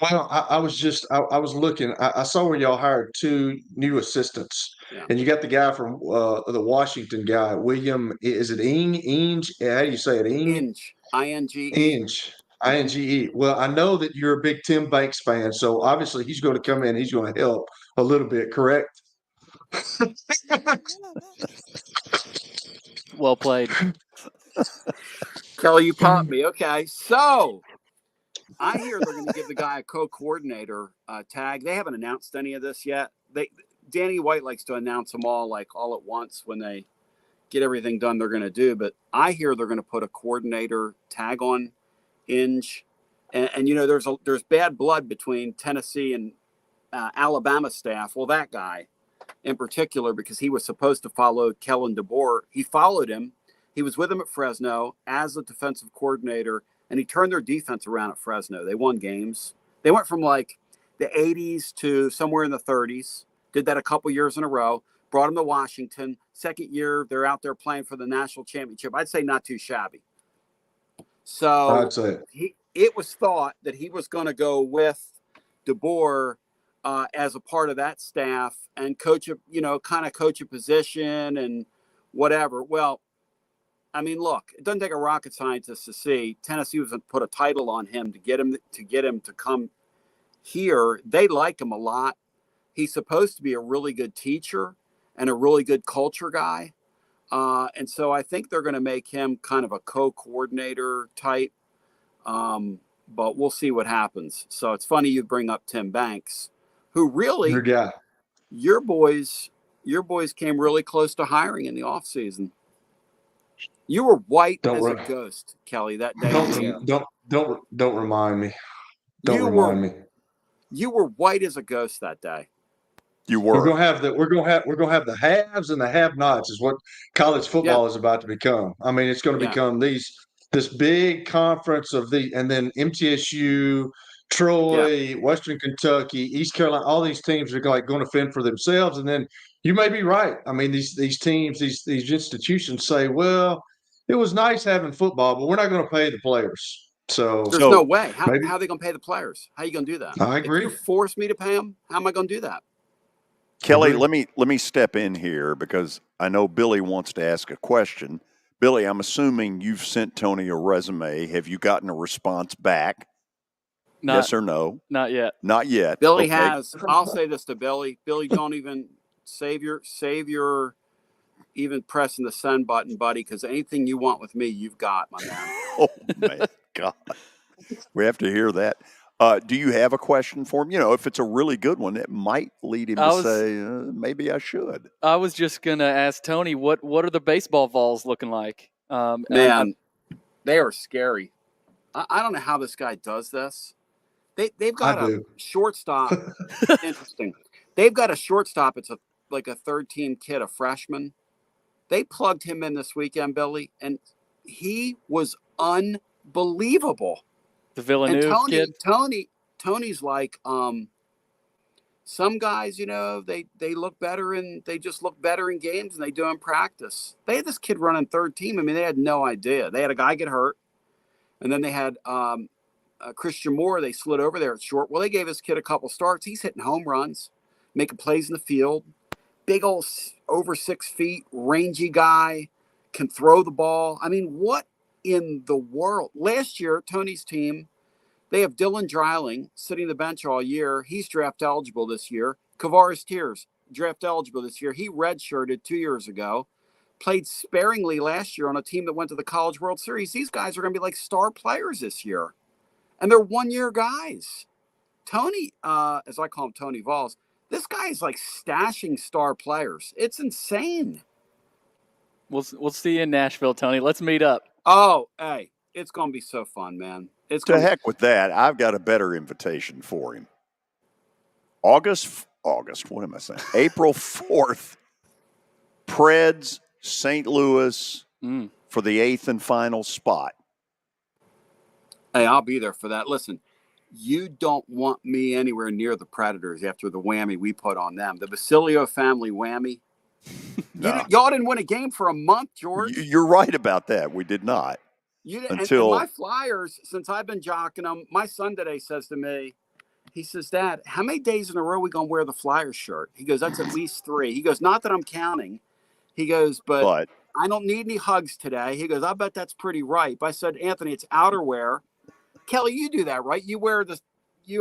Well, I was looking. I saw where y'all hired 2 new assistants, and you got the guy from the Washington guy, William. Is it Inge? How do you say it? Inge. I-N-G. Inge. I-N-G-E. Well, I know that you're a big Tim Banks fan, so obviously he's going to come in. He's going to help a little bit, correct? Well played. Kelly, you popped me. Okay, so I hear they're going to give the guy a co-coordinator tag. They haven't announced any of this yet. Danny White likes to announce them all at once when they get everything done they're going to do. But I hear they're going to put a coordinator tag on Inge. And you know, there's bad blood between Tennessee Alabama staff. Well, that guy in particular, because he was supposed to follow Kellen DeBoer. He followed him. He was with him at Fresno as a defensive coordinator, and he turned their defense around at Fresno. They won games. They went from like the 80s to somewhere in the 30s. Did that a couple years in a row. Brought him to Washington. Second year, they're out there playing for the national championship. I'd say not too shabby. So I'd say it was thought that he was going to go with DeBoer as a part of that staff and coach a position and whatever. Well, I mean, look, it doesn't take a rocket scientist to see Tennessee was going to put a title on him to get him to come here. They like him a lot. He's supposed to be a really good teacher and a really good culture guy. And so I think they're going to make him kind of a co-coordinator type. But we'll see what happens. So it's funny you bring up Tim Banks, who really, your boys came really close to hiring in the offseason. You were white as a ghost, Kelly, that day. Don't remind me. Remind me. You were white as a ghost that day. You were. We're gonna have the haves and the have-nots is what college football is about to become. I mean, it's going to become this big conference of and then MTSU, Troy, Western Kentucky, East Carolina, all these teams are going to fend for themselves. And then you may be right. I mean, these teams, these institutions say, well, it was nice having football, but we're not going to pay the players. So there's no way. How are they going to pay the players? How are you going to do that? I agree. If you force me to pay them, how am I going to do that? Kelly, let me step in here because I know Billy wants to ask a question. Billy, I'm assuming you've sent Tony a resume. Have you gotten a response back? Yes or no? Not yet. Not yet. Billy has. I'll say this to Billy. Billy, don't even save your even pressing the send button, buddy, because anything you want with me, you've got, my man. Oh, my God. We have to hear that. Do you have a question for him? You know, if it's a really good one, it might lead him to say, maybe I should. I was just going to ask Tony, what are the baseball Vols looking like? Man, they are scary. I don't know how this guy does this. They've got a shortstop. Interesting. They've got a shortstop. It's like a third-team kid, a freshman. They plugged him in this weekend, Billy, and he was unbelievable. The Villeneuve kid? Tony's like, some guys, you know, they look better and they just look better in games than they do in practice. They had this kid running third team. I mean, they had no idea. They had a guy get hurt, and then they had Christian Moore. They slid over there at short. Well, they gave this kid a couple starts. He's hitting home runs, making plays in the field. Big old over 6 feet, rangy guy, can throw the ball. I mean, what in the world? Last year, Tony's team, they have Dylan Dreiling sitting the bench all year. He's draft eligible this year. Kavaris Tears, draft eligible this year. He redshirted 2 years ago. Played sparingly last year on a team that went to the College World Series. These guys are going to be like star players this year. And they're one-year guys. Tony, as I call him, Tony Vols, this guy is like stashing star players. It's insane. We'll see you in Nashville, Tony. Let's meet up. Oh, hey, it's going to be so fun, man. It's to heck with that. I've got a better invitation for him. August, what am I saying? April 4th, Preds, St. Louis for the 8th and final spot. Hey, I'll be there for that. Listen, you don't want me anywhere near the Predators after the whammy we put on them. The Basilio family whammy. No. Y'all didn't win a game for a month, George. You're right about that. We did not. Until and my Flyers, since I've been jocking them, my son today says to me, he says, Dad, how many days in a row are we going to wear the Flyers shirt? He goes, that's at least 3. He goes, not that I'm counting. He goes, but I don't need any hugs today. He goes, I bet that's pretty ripe. I said, Anthony, it's outerwear. Kelly, you do that, right? You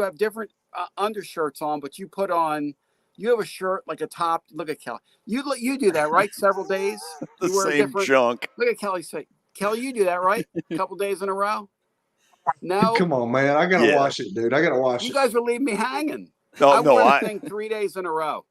have different undershirts on, but you have a shirt like a top. Look at Kelly. You do that, right? Several days. The same junk. Look at Kelly say, Kelly, you do that, right? A couple days in a row. No. Come on, man. I gotta wash it, dude. I gotta wash it. You guys are leaving me hanging. I wear the thing 3 days in a row.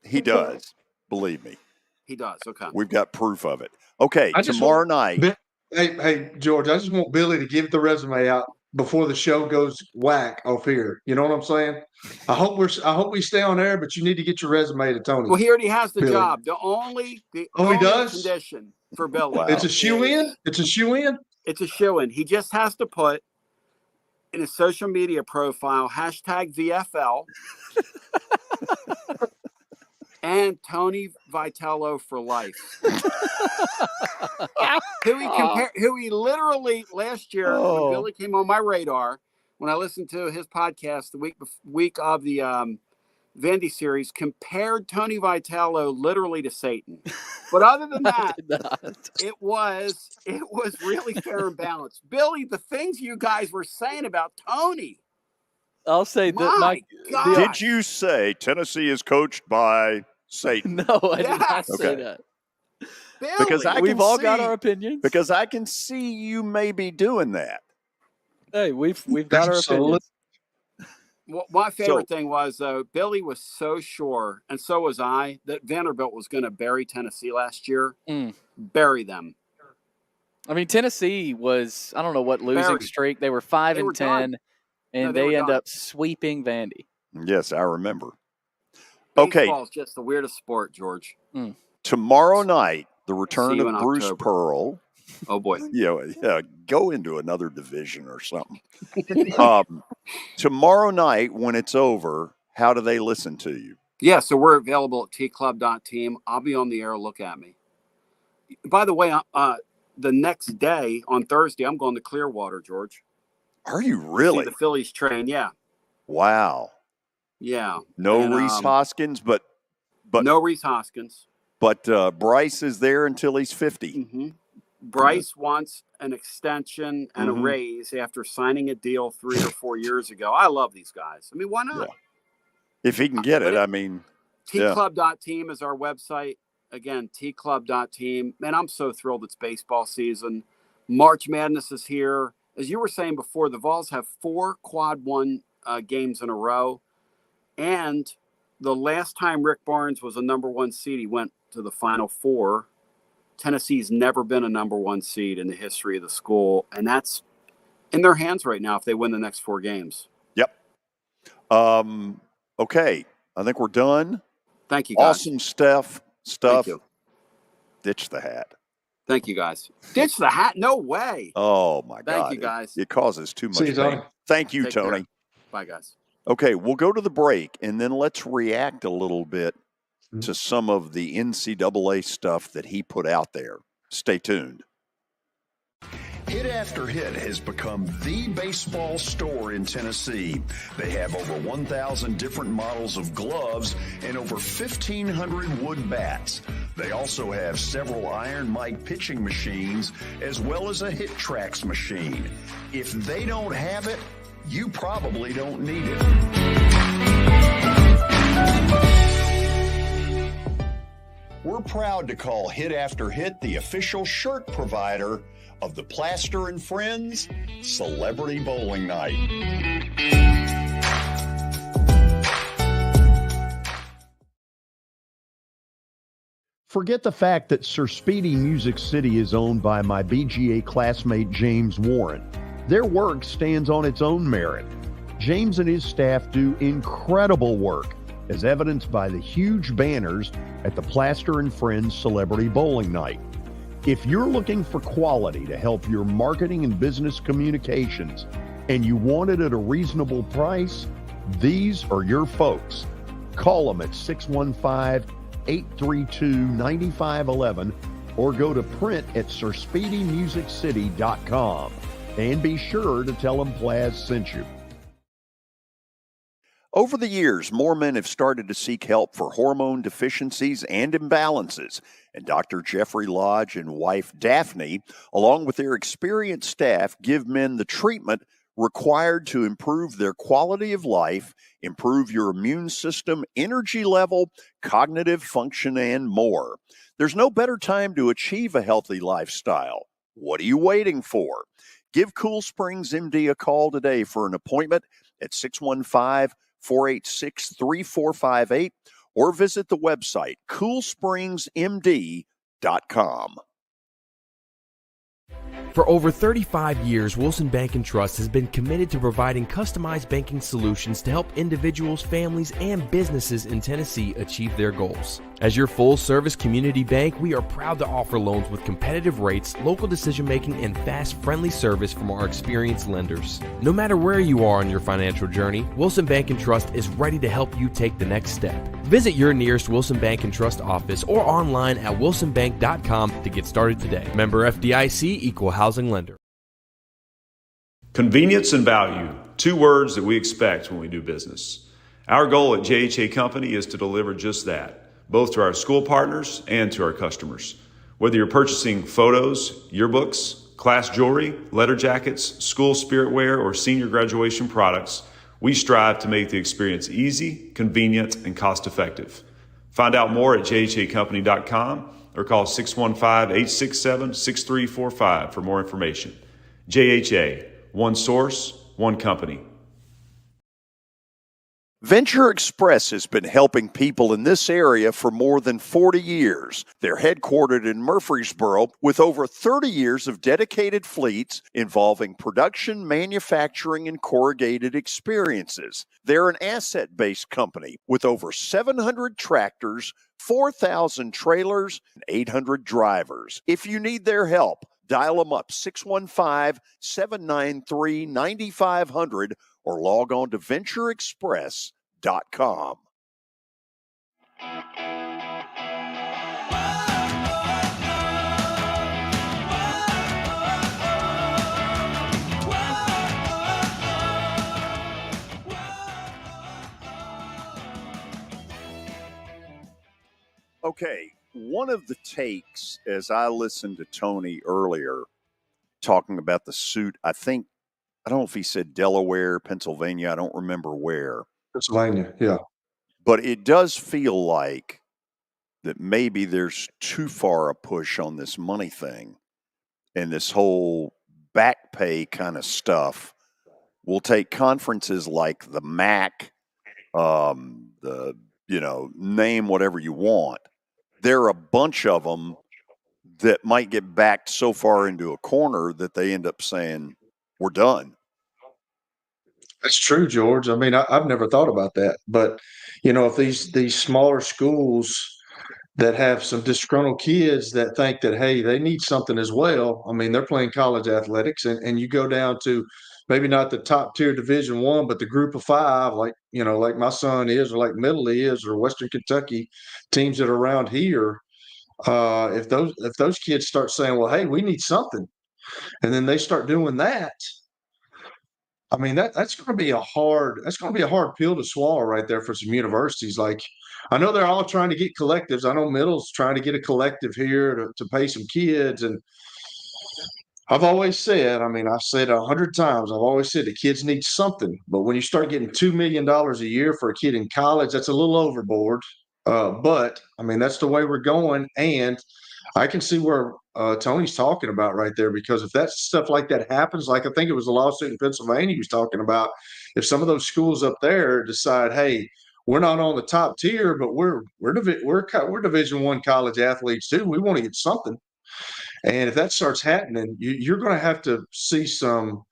He does. Believe me. He does. Okay. We've got proof of it. Okay. Tomorrow night. Hey, George, I just want Billy to give the resume out before the show goes whack off here. You know what I'm saying? I hope we stay on air, but you need to get your resume to Tony. Well, he already has the Billy. job. The only he does? condition for Billy. Wow. It's a shoe-in? It's a shoe-in? It's a shoe-in. He just has to put in his social media profile, #VFL and Tony Vitello for life. who he literally last year when Billy came on my radar, when I listened to his podcast the week of the Vandy series, compared Tony Vitello literally to Satan. But other than that, it was really fair and balanced. Billy, the things you guys were saying about Tony. I'll say that Did you say Tennessee is coached by Satan? No, I did not say that. Billy, Because we've all got our opinions. Because I can see you maybe doing that. Hey, we've got our opinions. Well, my favorite thing was, though, Billy was so sure, and so was I, that Vanderbilt was going to bury Tennessee last year. Bury them. I mean, Tennessee was, I don't know what losing streak. They were 5-10, and they end up sweeping Vandy. Yes, I remember. Baseball is just the weirdest sport, George. Tomorrow night, the return of Bruce Pearl. Oh, boy. Yeah, go into another division or something. Tomorrow night, when it's over, how do they listen to you? Yeah, so we're available at tclub.team. I'll be on the air. Look at me. By the way, the next day, on Thursday, I'm going to Clearwater, George. Are you really? See the Phillies train, yeah. Wow. Yeah. No Reese Hoskins, but no Reese Hoskins. But Bryce is there until he's 50. Mm-hmm. Bryce wants an extension and a raise after signing a deal 3 or 4 years ago. I love these guys. I mean, why not? Yeah. If he can get it, I mean. tclub.team is our website. Again, tclub.team. Man, I'm so thrilled it's baseball season. March Madness is here. As you were saying before, the Vols have 4 quad one games in a row. And the last time Rick Barnes was a number 1 seed, he went to the Final Four. Tennessee's never been a number 1 seed in the history of the school, and that's in their hands right now if they win the next 4 games. Yep. Okay, I think we're done. Thank you, guys. Awesome stuff. Thank you. Ditch the hat. Thank you, guys. Ditch the hat? No way. Oh, my God. Thank you, guys. It causes too much See you, pain. Tony. Thank you, Take Tony. care. Bye, guys. Okay, we'll go to the break, and then let's react a little bit to some of the NCAA stuff that he put out there. Stay tuned. Hit After Hit has become the baseball store in Tennessee. They have over 1,000 different models of gloves and over 1,500 wood bats. They also have several Iron Mike pitching machines as well as a Hit Tracks machine. If they don't have it, you probably don't need it. We're proud to call Hit After Hit the official shirt provider of the Plaster and Friends Celebrity Bowling Night. Forget the fact that Sir Speedy Music City is owned by my BGA classmate James Warren. Their work stands on its own merit. James and his staff do incredible work, as evidenced by the huge banners at the Plaster and Friends Celebrity Bowling Night. If you're looking for quality to help your marketing and business communications, and you want it at a reasonable price, these are your folks. Call them at 615-832-9511 or go to print at sirspeedymusiccity.com. And be sure to tell them Plaz sent you. Over the years, more men have started to seek help for hormone deficiencies and imbalances, and Dr. Jeffrey Lodge and wife Daphne, along with their experienced staff, give men the treatment required to improve their quality of life, improve your immune system, energy level, cognitive function, and more. There's no better time to achieve a healthy lifestyle. What are you waiting for? Give Cool Springs MD a call today for an appointment at 615-486-3458 or visit the website coolspringsmd.com. For over 35 years, Wilson Bank & Trust has been committed to providing customized banking solutions to help individuals, families, and businesses in Tennessee achieve their goals. As your full-service community bank, we are proud to offer loans with competitive rates, local decision-making, and fast, friendly service from our experienced lenders. No matter where you are on your financial journey, Wilson Bank & Trust is ready to help you take the next step. Visit your nearest Wilson Bank & Trust office or online at wilsonbank.com to get started today. Member FDIC, Equal Housing Lender. Convenience and value, two words that we expect when we do business. Our goal at JHA Company is to deliver just that, both to our school partners and to our customers. Whether you're purchasing photos, yearbooks, class jewelry, letter jackets, school spirit wear, or senior graduation products, we strive to make the experience easy, convenient, and cost-effective. Find out more at jhacompany.com or call 615-867-6345 for more information. JHA, one source, one company. Venture Express has been helping people in this area for more than 40 years. They're headquartered in Murfreesboro with over 30 years of dedicated fleets involving production, manufacturing, and corrugated experiences. They're an asset-based company with over 700 tractors, 4,000 trailers, and 800 drivers. If you need their help, dial them up 615-793-9500 or log on to ventureexpress.com. Okay, one of the takes as I listened to Tony earlier talking about the suit, I don't know if he said Delaware, Pennsylvania, I don't remember where. Pennsylvania, yeah. But it does feel like that maybe there's too far a push on this money thing and this whole back pay kind of stuff. We'll take conferences like the MAC, name whatever you want. There are a bunch of them that might get backed so far into a corner that they end up saying, we're done. That's true, George. I mean, I've never thought about that. But, if these smaller schools that have some disgruntled kids that think that, hey, they need something as well. I mean, they're playing college athletics, and you go down to maybe not the top tier Division I, but the group of five, like my son is, or like Middle is, or Western Kentucky teams that are around here. If those kids start saying, well, hey, we need something, and then they start doing that, I mean, that's going to be a hard pill to swallow right there for some universities. Like, I know they're all trying to get collectives. I know Middle's trying to get a collective here to pay some kids. And I've always said, I've said 100 times, I've always said the kids need something. But when you start getting $2 million a year for a kid in college, that's a little overboard. But that's the way we're going. And I can see where Tony's talking about right there, because if that stuff like that happens, like I think it was a lawsuit in Pennsylvania he was talking about, if some of those schools up there decide, hey, we're not on the top tier, but we're Division I college athletes too. We want to get something, and if that starts happening, you're going to have to see some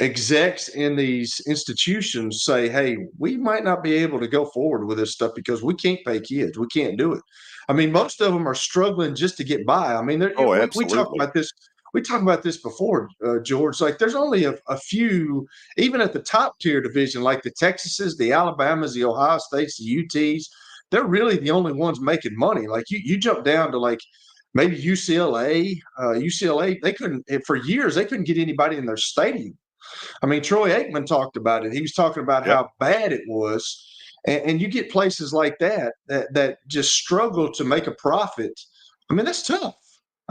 execs in these institutions say, hey, we might not be able to go forward with this stuff because we can't pay kids. We can't do it. Most of them are struggling just to get by. We talk about this. We talked about this before, George. Like, there's only a few, even at the top tier division, like the Texases, the Alabamas, the Ohio States, the UTs. They're really the only ones making money. Like, you jump down to like maybe UCLA. UCLA, they couldn't for years. They couldn't get anybody in their stadium. Troy Aikman talked about it. He was talking about how bad it was. And you get places like that just struggle to make a profit. That's tough.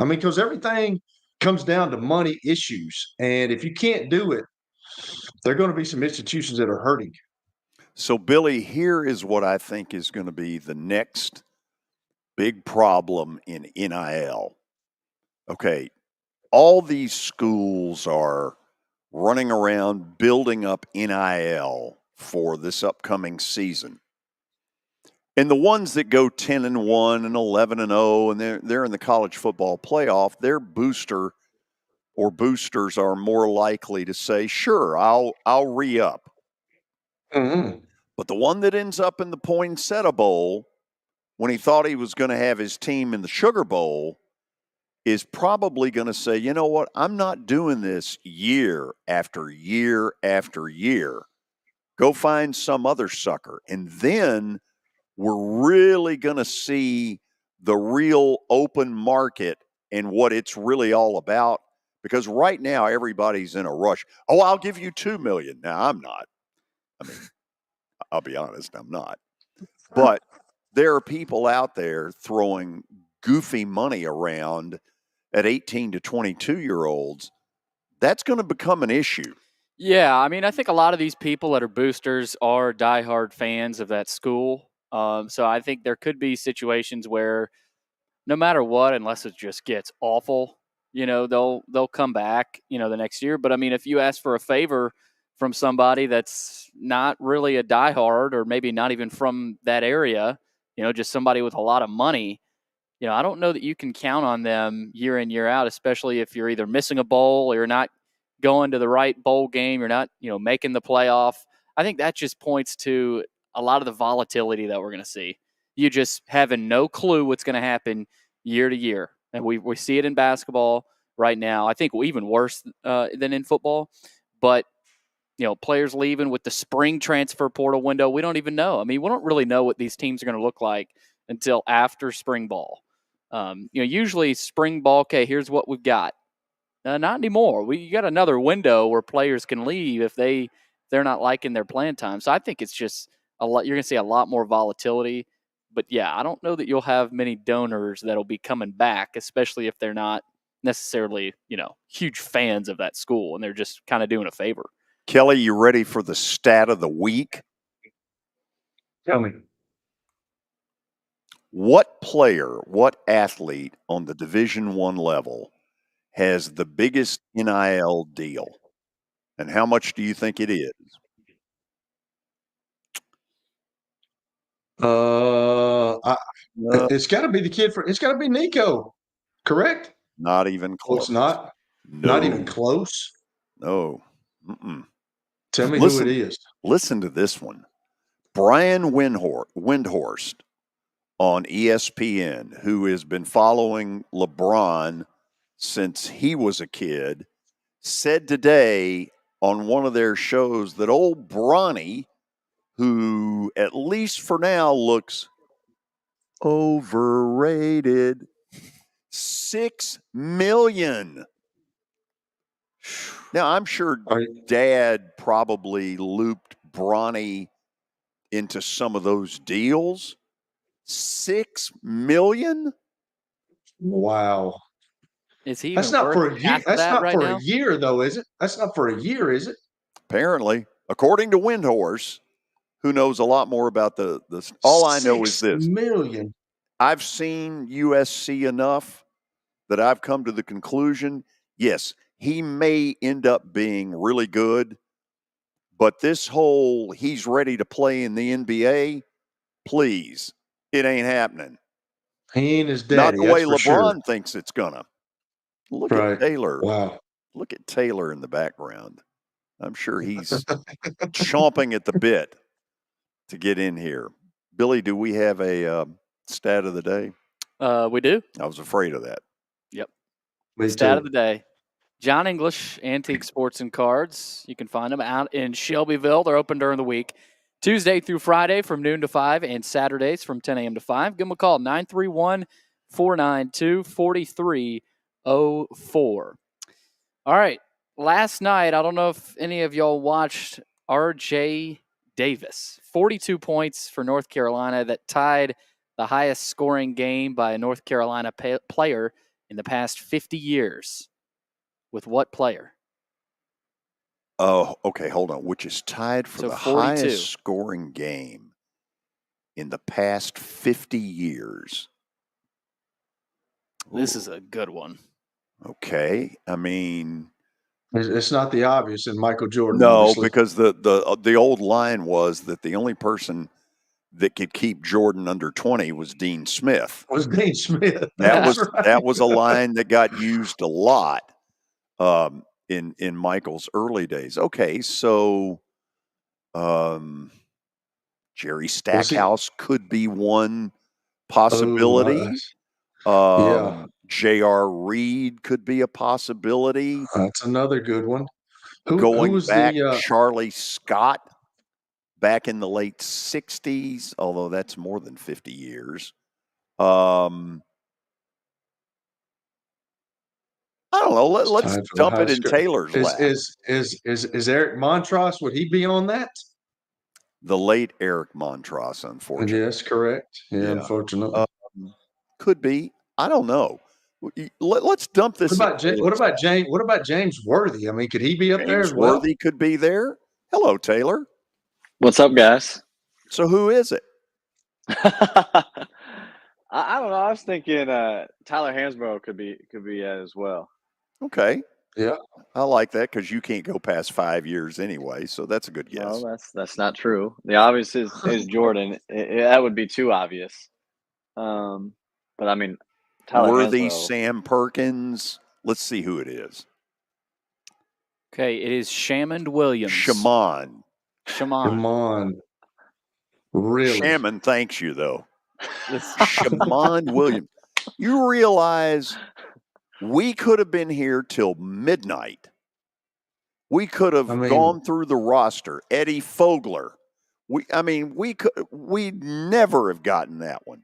Because everything comes down to money issues. And if you can't do it, there are going to be some institutions that are hurting. So, Billy, here is what I think is going to be the next big problem in NIL. Okay, all these schools are running around building up NIL for this upcoming season. And the ones that go 10-1 and 11-0 and they're in the college football playoff, their booster or boosters are more likely to say, sure, I'll re-up. Mm-hmm. But the one that ends up in the Poinsettia Bowl when he thought he was going to have his team in the Sugar Bowl is probably going to say, you know what, I'm not doing this year after year after year. Go find some other sucker. And then we're really going to see the real open market and what it's really all about. Because right now, everybody's in a rush. Oh, I'll give you $2 million. Now, I'm not. I mean, I'll be honest, I'm not. But there are people out there throwing goofy money around at 18 to 22-year-olds. That's going to become an issue. Yeah, I mean, I think a lot of these people that are boosters are diehard fans of that school. So I think there could be situations where no matter what, unless it just gets awful, they'll come back, the next year. But I mean, if you ask for a favor from somebody that's not really a diehard or maybe not even from that area, just somebody with a lot of money, I don't know that you can count on them year in, year out, especially if you're either missing a bowl or you're not going to the right bowl game, you're not, making the playoff. I think that just points to a lot of the volatility that we're going to see. You just having no clue what's going to happen year to year. And we see it in basketball right now. I think even worse than in football. But, players leaving with the spring transfer portal window, we don't even know. I mean, we don't really know what these teams are going to look like until after spring ball. Usually spring ball, okay, here's what we've got. Not anymore. You got another window where players can leave if they're not liking their playing time. So I think it's just a lot. You're going to see a lot more volatility. But yeah, I don't know that you'll have many donors that'll be coming back, especially if they're not necessarily, huge fans of that school and they're just kind of doing a favor. Kelly, you ready for the stat of the week? Tell me. What player, what athlete on the Division I level has the biggest NIL deal? And how much do you think it is? It's got to be the kid it's got to be Nico, correct? Not even close. Oh, it's not? No. Not even close? No. Mm-mm. Tell me who it is. Listen to this one. Brian Windhorst on ESPN, who has been following LeBron since he was a kid, said today on one of their shows that old Bronny, who at least for now looks overrated, $6 million. Now, I'm sure Dad probably looped Bronny into some of those deals. $6 million? Wow. Is he? That's not for a year. That's not for a year, though, is it? That's not for a year, is it? Apparently, according to Windhorse, who knows a lot more about the all I know is this. $6 million. I've seen USC enough that I've come to the conclusion, yes, he may end up being really good, but this whole he's ready to play in the NBA, please, it ain't happening. He ain't his daddy. Not the way LeBron thinks it's gonna. Look at Taylor. Wow. Look at Taylor in the background. I'm sure he's chomping at the bit to get in here. Billy, do we have a stat of the day? We do. I was afraid of that. Yep. Stat of the day. John English, Antique Sports and Cards. You can find them out in Shelbyville. They're open during the week, Tuesday through Friday from noon to 5, and Saturdays from 10 a.m. to 5. Give them a call, 931-492-4304. All right. Last night, I don't know if any of y'all watched R.J. Davis. 42 points for North Carolina that tied the highest scoring game by a North Carolina player in the past 50 years. With what player? Oh, okay, hold on. Which is tied for the 42. highest scoring game in the past 50 years. This is a good one. Okay. I mean, it's not the obvious in Michael Jordan. No, obviously. because the old line was that the only person that could keep Jordan under 20 was Dean Smith. Was Dean Smith. That was a line that got used a lot. in Michael's early days. Okay, so Jerry Stackhouse could be one possibility. Yeah. J.R. Reed could be a possibility. That's another good one. Who Going was back, the Charlie Scott back in the late 60s, although that's more than 50 years. I don't know. Let's dump it in Taylor's lap. Is Eric Montross? Would he be on that? The late Eric Montross, unfortunately. Yes, correct. Yeah, unfortunately. Could be. I don't know. Let's dump this. What about James Worthy? I mean, could he be up there as well? Worthy could be there. Hello, Taylor. What's up, guys? So who is it? I don't know. I was thinking Tyler Hansbrough could be as well. Okay. Yeah, I like that because you can't go past 5 years anyway. So that's a good guess. Well, that's not true. The obvious is Jordan. That would be too obvious. But I mean, Tyler Worthy, Hansbrough. Sam Perkins. Let's see who it is. Okay, it is Shamond Williams. Shaman. Really? Shaman thanks you, though. Shaman Williams. You realize we could have been here till midnight. We could have gone through the roster. Eddie Fogler. We'd never have gotten that one.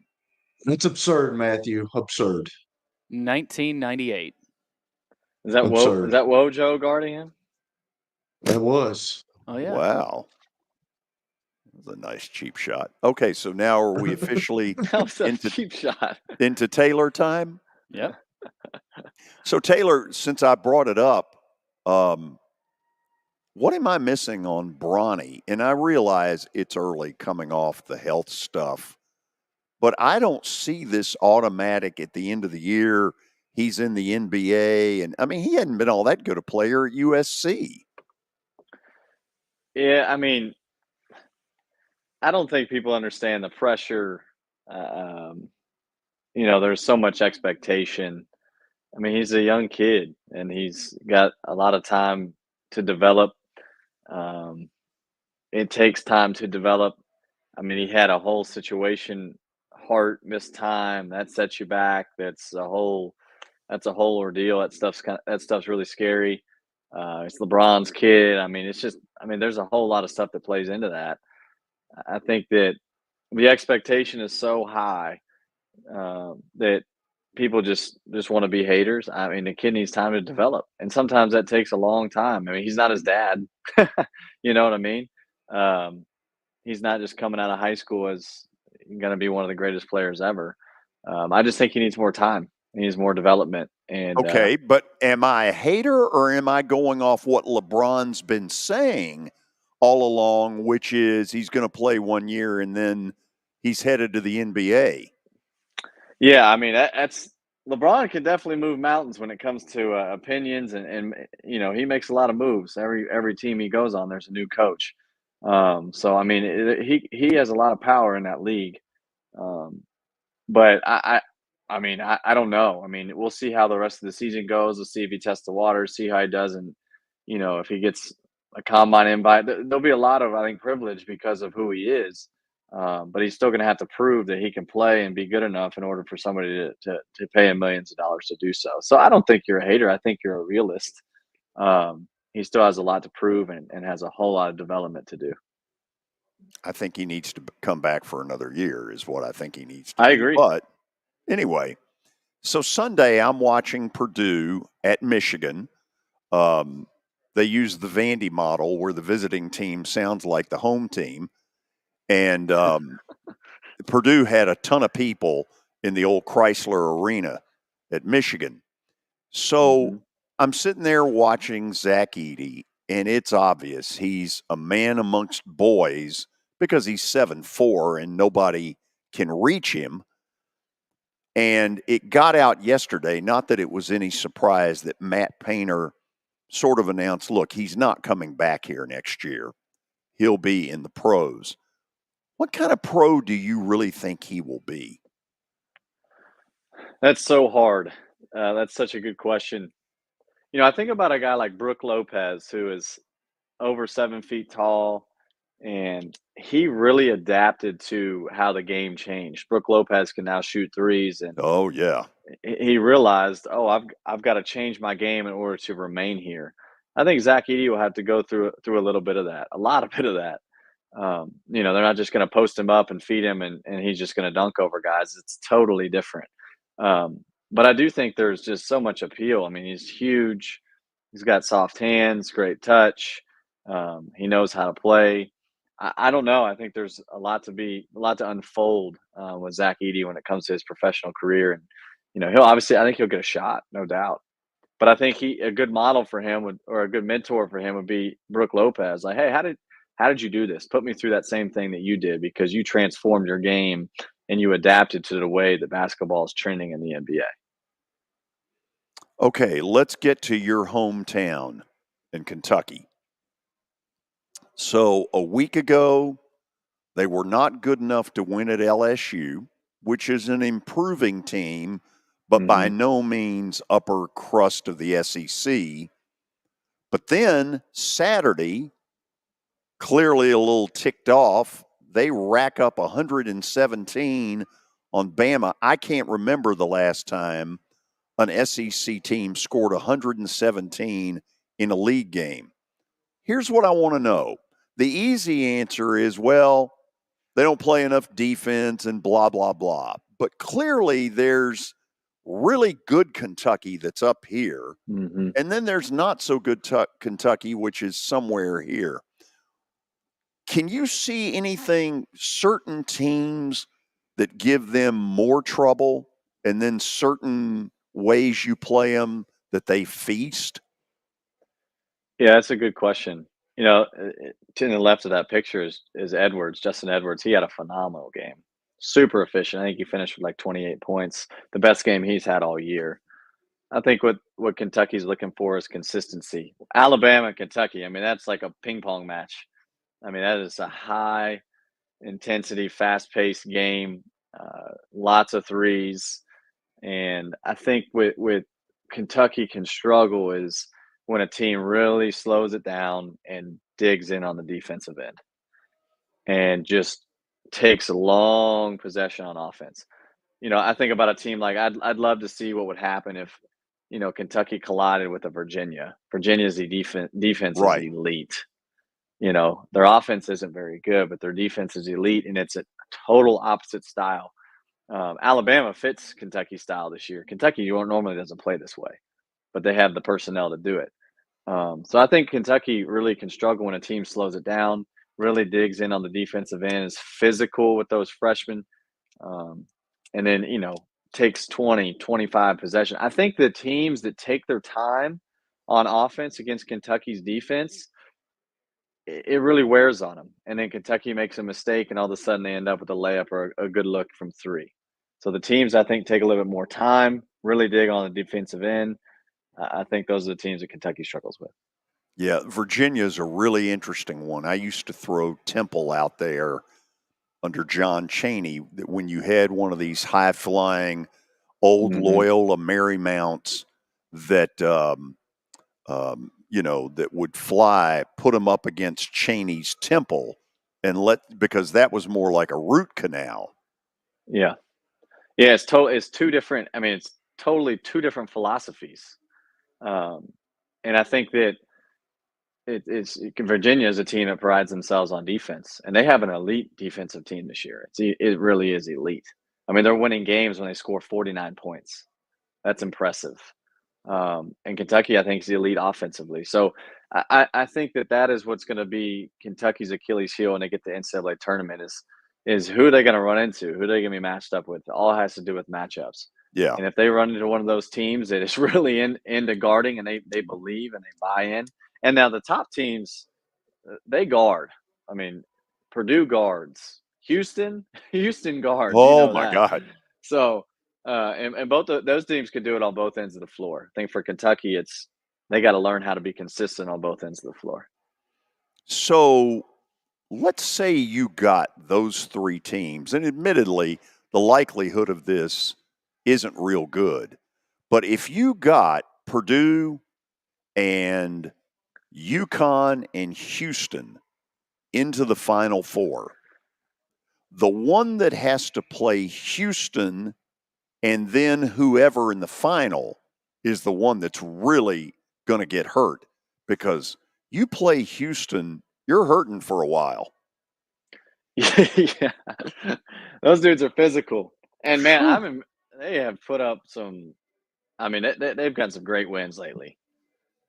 That's absurd, Matthew. Absurd. 1998. Is that Wojo guarding him? That was. Oh yeah. Wow. That was a nice cheap shot. Okay, so now are we officially cheap shot into Taylor time? Yep. So Taylor, since I brought it up, what am I missing on Bronny? And I realize it's early coming off the health stuff, but I don't see this automatic at the end of the year. He's in the NBA, and I mean, he hadn't been all that good a player at USC. Yeah, I mean, I don't think people understand the pressure. There's so much expectation. I mean, he's a young kid, and he's got a lot of time to develop. It takes time to develop. I mean, he had a whole situation, heart, missed time, that sets you back. That's a whole ordeal. That stuff's really scary. It's LeBron's kid. I mean, there's a whole lot of stuff that plays into that. I think that the expectation is so high that people just want to be haters. I mean, the kid needs time to develop, and sometimes that takes a long time. I mean, he's not his dad. You know what I mean? He's not just coming out of high school as going to be one of the greatest players ever. I just think he needs more time. He needs more development. And okay, but am I a hater or am I going off what LeBron's been saying all along, which is he's going to play 1 year and then he's headed to the NBA? Yeah, I mean, that's LeBron can definitely move mountains when it comes to opinions, and he makes a lot of moves. Every team he goes on, there's a new coach. So I mean, he has a lot of power in that league. But I don't know. I mean, we'll see how the rest of the season goes. We'll see if he tests the waters, see how he does, and if he gets a combine invite. There'll be a lot of, I think, privilege because of who he is. But he's still going to have to prove that he can play and be good enough in order for somebody to pay him millions of dollars to do so. So I don't think you're a hater. I think you're a realist. He still has a lot to prove and has a whole lot of development to do. I think he needs to come back for another year is what I think he needs to do. I agree. But anyway, so Sunday I'm watching Purdue at Michigan. They use the Vandy model where the visiting team sounds like the home team. And Purdue had a ton of people in the old Chrysler Arena at Michigan. So I'm sitting there watching Zach Edey, and it's obvious he's a man amongst boys because he's 7'4" and nobody can reach him. And it got out yesterday, not that it was any surprise that Matt Painter sort of announced, look, he's not coming back here next year. He'll be in the pros. What kind of pro do you really think he will be? That's so hard. That's such a good question. I think about a guy like Brook Lopez, who is over 7 feet tall, and he really adapted to how the game changed. Brook Lopez can now shoot threes, and Oh, yeah. he realized, oh, I've got to change my game in order to remain here. I think Zach Edey will have to go through a little bit of that, a lot of bit of that. They're not just going to post him up and feed him, and he's just going to dunk over guys. It's totally different. But I do think there's just so much appeal. I mean, he's huge. He's got soft hands, great touch. He knows how to play. I don't know. I think there's a lot to unfold with Zach Edey when it comes to his professional career, and I think he'll get a shot, no doubt. But I think a good model for him or a good mentor for him would be Brook Lopez. Like, hey, how did you do this? Put me through that same thing that you did, because you transformed your game and you adapted to the way that basketball is trending in the NBA. Okay, let's get to your hometown in Kentucky. So a week ago, they were not good enough to win at LSU, which is an improving team, but by no means upper crust of the SEC. But then Saturday, clearly a little ticked off, they rack up 117 on Bama. I can't remember the last time an SEC team scored 117 in a league game. Here's what I want to know. The easy answer is, well, they don't play enough defense and blah, blah, blah. But clearly there's really good Kentucky that's up here. Mm-hmm. And then there's not so good Kentucky, which is somewhere here. Can you see anything, certain teams that give them more trouble, and then certain ways you play them that they feast? Yeah, that's a good question. To the left of that picture is Edwards, Justin Edwards. He had a phenomenal game. Super efficient. I think he finished with like 28 points, the best game he's had all year. I think what Kentucky's looking for is consistency. Alabama and Kentucky, I mean, that's like a ping pong match. I mean, that is a high intensity, fast paced game, lots of threes. And I think with Kentucky can struggle is when a team really slows it down and digs in on the defensive end and just takes a long possession on offense. I think about a team like I'd love to see what would happen if Kentucky collided with a Virginia. Virginia's defense Right. is elite. Their offense isn't very good, but their defense is elite, and it's a total opposite style. Alabama fits Kentucky's style this year. Kentucky normally doesn't play this way, but they have the personnel to do it. So I think Kentucky really can struggle when a team slows it down, really digs in on the defensive end, is physical with those freshmen, and then, takes 20, 25 possession. I think the teams that take their time on offense against Kentucky's defense, it really wears on them. And then Kentucky makes a mistake, and all of a sudden they end up with a layup or a good look from three. So the teams, I think, take a little bit more time, really dig on the defensive end. I think those are the teams that Kentucky struggles with. Yeah, Virginia's a really interesting one. I used to throw Temple out there under John Chaney, that when you had one of these high-flying old Loyola Marymounts that, that would fly, put them up against Chaney's Temple, because that was more like a root canal. Yeah. Yeah, it's two different. I mean, it's totally two different philosophies. And I think that Virginia is a team that prides themselves on defense, and they have an elite defensive team this year. It really is elite. I mean, they're winning games when they score 49 points. That's impressive. And Kentucky, I think, is elite offensively. So I think that is what's going to be Kentucky's Achilles heel when they get to the NCAA tournament is who are they going to run into? Who are they going to be matched up with? It all has to do with matchups. Yeah. And if they run into one of those teams that is really into guarding and they believe and they buy in. And now the top teams, they guard. I mean, Purdue guards. Houston guards. Oh, my God. So, and both those teams could do it on both ends of the floor. I think for Kentucky, they got to learn how to be consistent on both ends of the floor. So let's say you got those three teams, and admittedly, the likelihood of this isn't real good. But if you got Purdue, and UConn and Houston into the Final Four. The one that has to play Houston and then whoever in the final is the one that's really going to get hurt, because you play Houston, you're hurting for a while. Yeah, those dudes are physical, and man, they have put up some. I mean, they've got some great wins lately.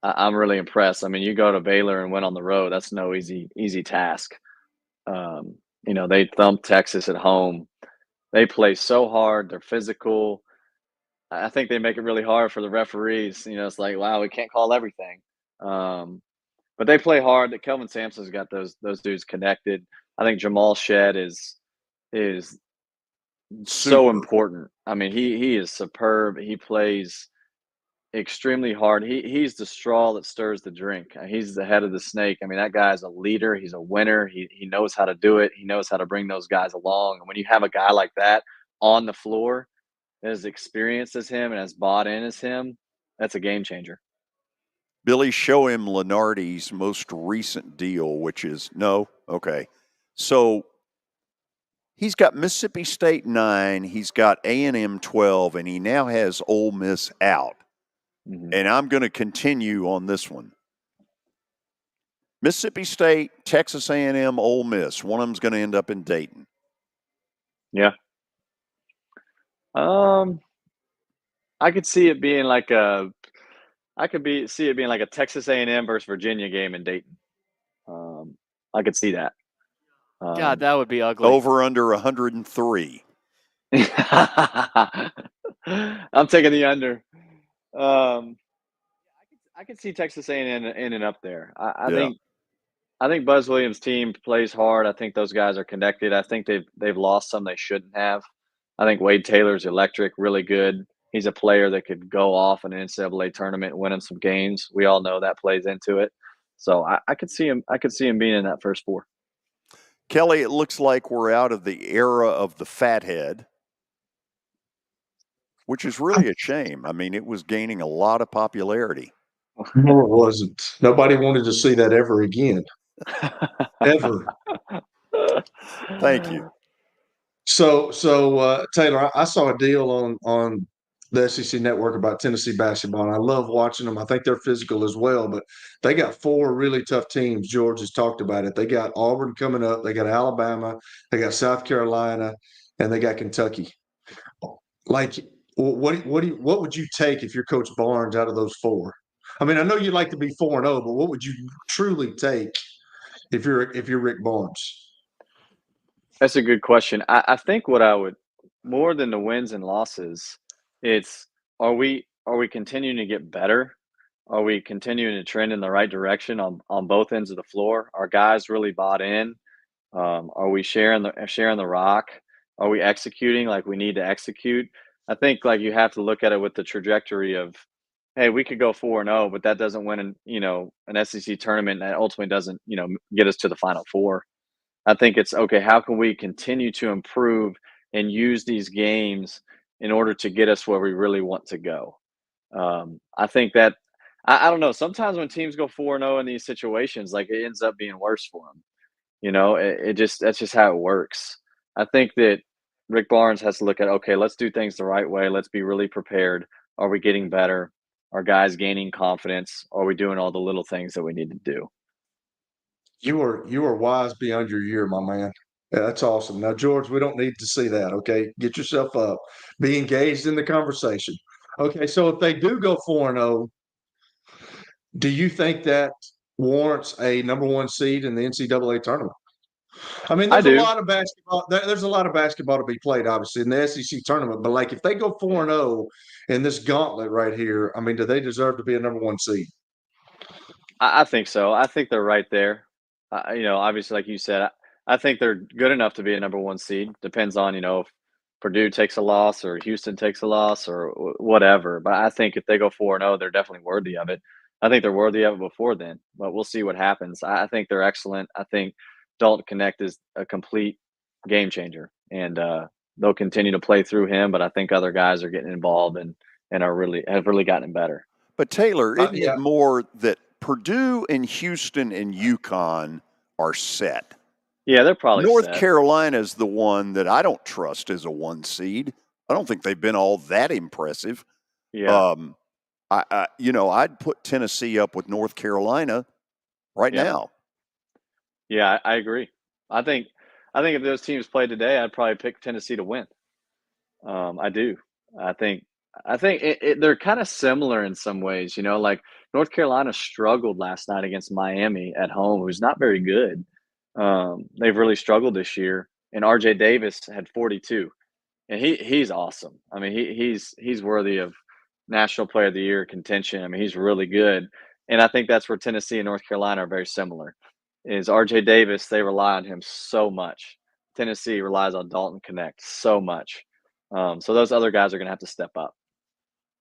I'm really impressed. I mean, you go to Baylor and win on the road. That's no easy task. They thumped Texas at home. They play so hard. They're physical. I think they make it really hard for the referees. It's like, wow, we can't call everything. But they play hard. That Kelvin Sampson's got those dudes connected. I think Jamal Shed is so important. I mean, he is superb. He plays extremely hard. He's the straw that stirs the drink. He's the head of the snake. I mean, that guy's a leader. He's a winner. He knows how to do it. He knows how to bring those guys along. And when you have a guy like that on the floor, as experienced as him and as bought in as him, that's a game changer. Billy, show him Lenardi's most recent deal, which is no. Okay. So he's got Mississippi State 9, he's got A&M 12, and he now has Ole Miss out. Mm-hmm. And I'm going to continue on this one. Mississippi State, Texas A&M, Ole Miss. One of them's going to end up in Dayton. Yeah. I could see it being like a Texas A&M versus Virginia game in Dayton. I could see that. God, that would be ugly. Over under 103. I'm taking the under. I could see Texas A&M ending up there. I think Buzz Williams' team plays hard. I think those guys are connected. I think they've lost some they shouldn't have. I think Wade Taylor's electric, really good. He's a player that could go off in an NCAA tournament and win some games. We all know that plays into it. So I could see him. I could see him being in that first four. Kelly, it looks like we're out of the era of the fathead, which is really a shame. I mean, it was gaining a lot of popularity. No, it wasn't. Nobody wanted to see that ever again. Ever. Thank you. So Taylor, I saw a deal on the SEC Network about Tennessee basketball, and I love watching them. I think they're physical as well, but they got 4 really tough teams. George has talked about it. They got Auburn coming up. They got Alabama. They got South Carolina, and they got Kentucky. Like, what would you take if you're Coach Barnes out of those 4? I mean, I know you'd like to be 4-0, but what would you truly take if you're Rick Barnes? That's a good question. I think what I would, more than the wins and losses, it's are we continuing to get better? Are we continuing to trend in the right direction on both ends of the floor? Are guys really bought in? Are we sharing the rock? Are we executing like we need to execute? I think like you have to look at it with the trajectory of, hey, we could go 4-0, but that doesn't win an SEC tournament, and that ultimately doesn't get us to the Final Four. I think it's okay. How can we continue to improve and use these games in order to get us where we really want to go? I think that I don't know. Sometimes when teams go 4-0 in these situations, like it ends up being worse for them. That's just how it works. I think that Rick Barnes has to look at, okay, let's do things the right way. Let's be really prepared. Are we getting better? Are guys gaining confidence? Are we doing all the little things that we need to do? You are wise beyond your year, my man. Yeah, that's awesome. Now, George, we don't need to see that, okay? Get yourself up. Be engaged in the conversation. Okay, so if they do go 4-0, do you think that warrants a number 1 seed in the NCAA tournament? I mean, there's a lot of basketball. There's a lot of basketball to be played, obviously, in the SEC tournament. But like, if they go 4-0 in this gauntlet right here, I mean, do they deserve to be a number 1 seed? I think so. I think they're right there. Obviously, like you said, I think they're good enough to be a number 1 seed. Depends on, if Purdue takes a loss or Houston takes a loss or whatever. But I think if they go 4-0, they're definitely worthy of it. I think they're worthy of it before then, but we'll see what happens. I think they're excellent. I think Dalton Connect is a complete game changer, and they'll continue to play through him. But I think other guys are getting involved and have really gotten better. But Taylor, isn't it more that Purdue and Houston and UConn are set? Yeah, they're probably North set. Carolina's the one that I don't trust as a 1 seed. I don't think they've been all that impressive. Yeah. I'd put Tennessee up with North Carolina right now. Yeah, I agree. I think if those teams played today, I'd probably pick Tennessee to win. I do. I think they're kind of similar in some ways. Like North Carolina struggled last night against Miami at home, who's not very good. They've really struggled this year. And RJ Davis had 42, and he's awesome. I mean, he's worthy of National Player of the Year contention. I mean, he's really good. And I think that's where Tennessee and North Carolina are very similar. Is RJ Davis, they rely on him so much. Tennessee relies on Dalton Connect so much. So those other guys are going to have to step up.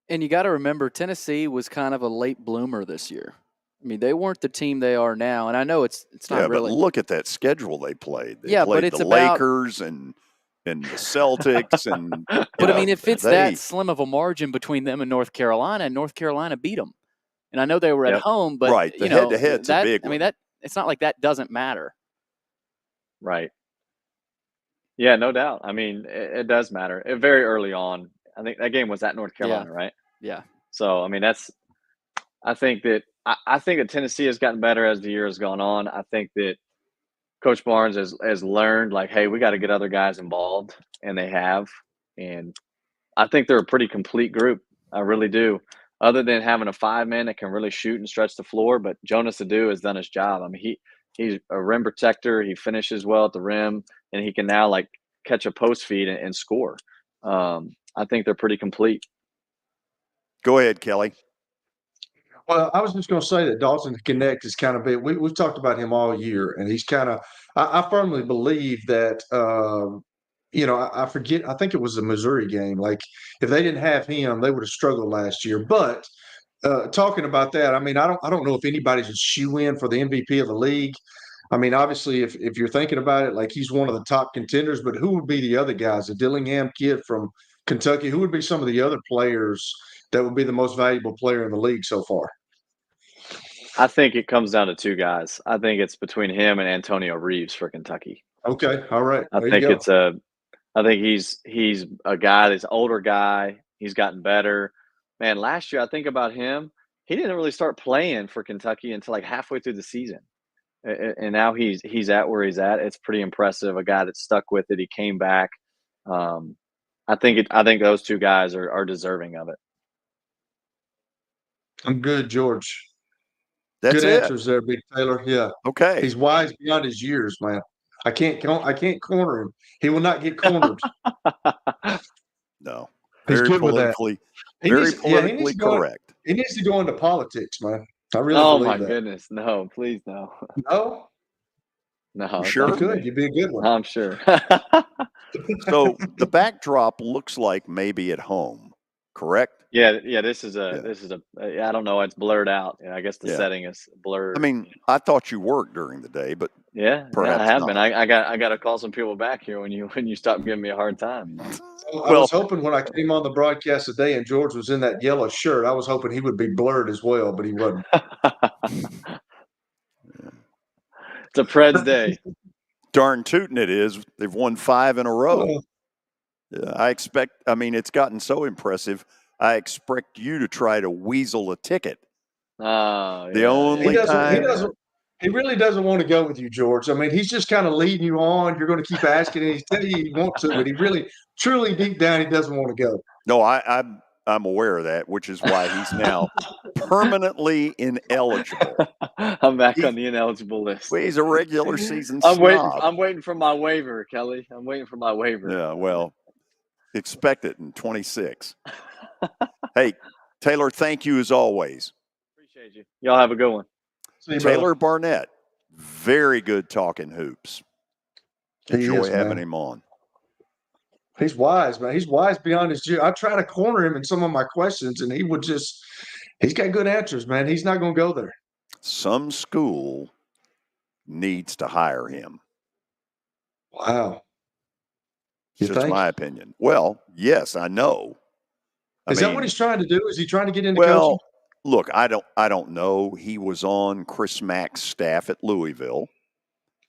And you got to remember, Tennessee was kind of a late bloomer this year. I mean, they weren't the team they are now, and I know it's not really. But look at that schedule they played. They played but it's the Lakers and the Celtics, and I mean, if it's that slim of a margin between them and North Carolina beat them. And I know they were at home, but right, the head-to-head's a big one. I mean, it's not like that doesn't matter. Right. Yeah, no doubt. I mean, it does matter. Very early on, I think that game was at North Carolina, right? Yeah. So, I mean, I think that Tennessee has gotten better as the year has gone on. I think that Coach Barnes has learned, like, hey, we got to get other guys involved, and they have. And I think they're a pretty complete group. I really do. Other than having a 5-man that can really shoot and stretch the floor, but Jonas Adu has done his job. I mean, he's a rim protector. He finishes well at the rim, and he can now like catch a post feed and score. I think they're pretty complete. Go ahead, Kelly. Well, I was just going to say that Dalton Connect is kind of big. We've talked about him all year, and he's kind of – I firmly believe that I forget – I think it was the Missouri game. Like, if they didn't have him, they would have struggled last year. But talking about that, I mean, I don't know if anybody's a shoe-in for the MVP of the league. I mean, obviously, if you're thinking about it, like he's one of the top contenders, but who would be the other guys? The Dillingham kid from Kentucky, who would be some of the other players that would be the most valuable player in the league so far? I think it comes down to two guys. I think it's between him and Antonio Reeves for Kentucky. Okay, all right. I think he's a guy that's an older guy. He's gotten better. Man, last year I think about him. He didn't really start playing for Kentucky until like halfway through the season, and now he's at where he's at. It's pretty impressive. A guy that stuck with it. He came back. I think those two guys are deserving of it. I'm good, George. That's good it. Answers there, Big Taylor. Yeah. Okay. He's wise beyond his years, man. I can't corner him. He will not get cornered. No. He's good with that. Very politically correct. He needs to go into politics, man. I really believe that. Oh, my goodness. No, please no. No? No. Sure. Good. You'd be a good one. I'm sure. So the backdrop looks like maybe at home, correct? Yeah. This is I don't know. It's blurred out. I guess the setting is blurred. I mean, I thought you worked during the day, but perhaps I have not. been. I got to call some people back here when you stop giving me a hard time. I was hoping when I came on the broadcast today and George was in that yellow shirt, I was hoping he would be blurred as well, but he wasn't. It's a Preds day. Darn tootin' it is. They've won 5 in a row. It's gotten so impressive. I expect you to try to weasel a ticket. The only time. He really doesn't want to go with you, George. I mean, he's just kind of leading you on. You're going to keep asking, and he's telling you he wants to, but he really, truly, deep down, he doesn't want to go. No, I'm aware of that, which is why he's now permanently ineligible. I'm back on the ineligible list. He's a regular season I'm snob. waiting for my waiver, Kelly. I'm waiting for my waiver. Yeah, well, expect it in 26. Hey, Taylor, thank you as always. Appreciate you. Y'all have a good one. Taylor Barnette, very good talking hoops. Enjoy having him on. He's wise, man. He's wise beyond his year. I try to corner him in some of my questions, and he's got good answers, man. He's not going to go there. Some school needs to hire him. Wow. It's just my opinion. Well, yes, I know. Is that what he's trying to do? Is he trying to get into coaching? Look, I don't know. He was on Chris Mack's staff at Louisville,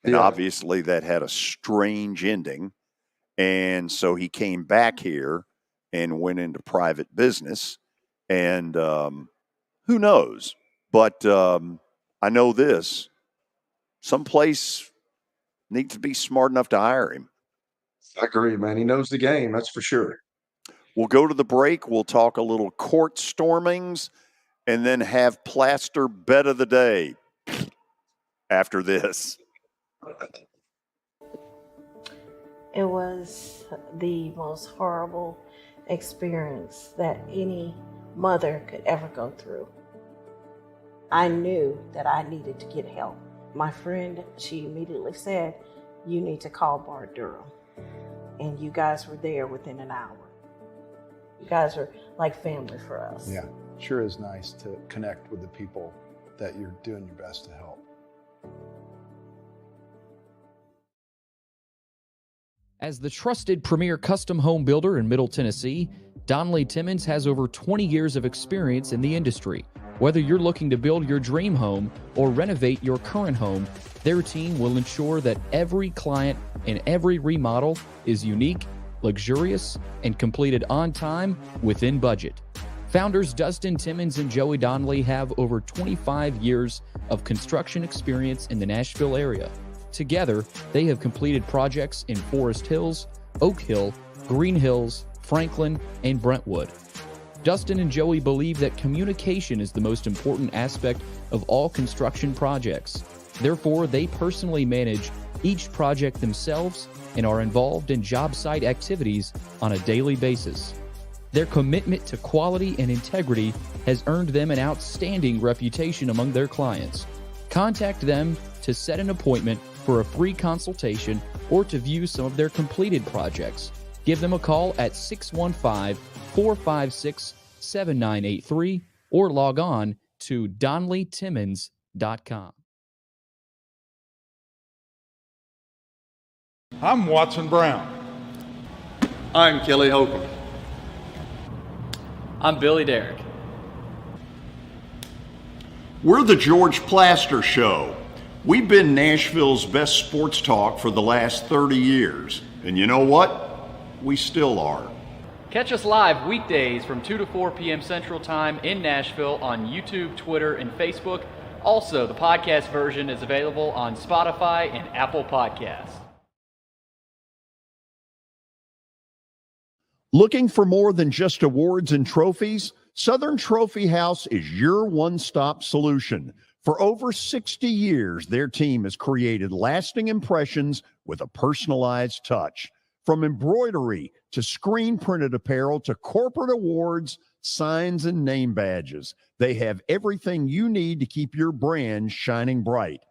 and obviously that had a strange ending. And so he came back here and went into private business. And who knows? But I know this. Someplace needs to be smart enough to hire him. I agree, man. He knows the game, that's for sure. We'll go to the break. We'll talk a little court stormings and then have Plaster Bet of the Day after this. It was the most horrible experience that any mother could ever go through. I knew that I needed to get help. My friend, she immediately said, "You need to call Bart Durham." And you guys were there within an hour. You guys are like family for us. Yeah, sure is nice to connect with the people that you're doing your best to help. As the trusted premier custom home builder in Middle Tennessee, Donnelly Timmons has over 20 years of experience in the industry. Whether you're looking to build your dream home or renovate your current home, their team will ensure that every client and every remodel is unique, luxurious, and completed on time within budget. Founders Dustin Timmons and Joey Donnelly have over 25 years of construction experience in the Nashville area. Together, they have completed projects in Forest Hills, Oak Hill, Green Hills, Franklin, and Brentwood. Dustin and Joey believe that communication is the most important aspect of all construction projects. Therefore, they personally manage each project themselves and are involved in job site activities on a daily basis. Their commitment to quality and integrity has earned them an outstanding reputation among their clients. Contact them to set an appointment for a free consultation or to view some of their completed projects. Give them a call at 615-456-7983 or log on to DonnellyTimmons.com. I'm Watson Brown. I'm Kelly Holcomb. I'm Billy Derrick. We're the George Plaster Show. We've been Nashville's best sports talk for the last 30 years. And you know what? We still are. Catch us live weekdays from 2 to 4 p.m. Central Time in Nashville on YouTube, Twitter, and Facebook. Also, the podcast version is available on Spotify and Apple Podcasts. Looking for more than just awards and trophies? Southern Trophy House is your one-stop solution. For over 60 years, their team has created lasting impressions with a personalized touch. From embroidery to screen-printed apparel to corporate awards, signs, and name badges, they have everything you need to keep your brand shining bright.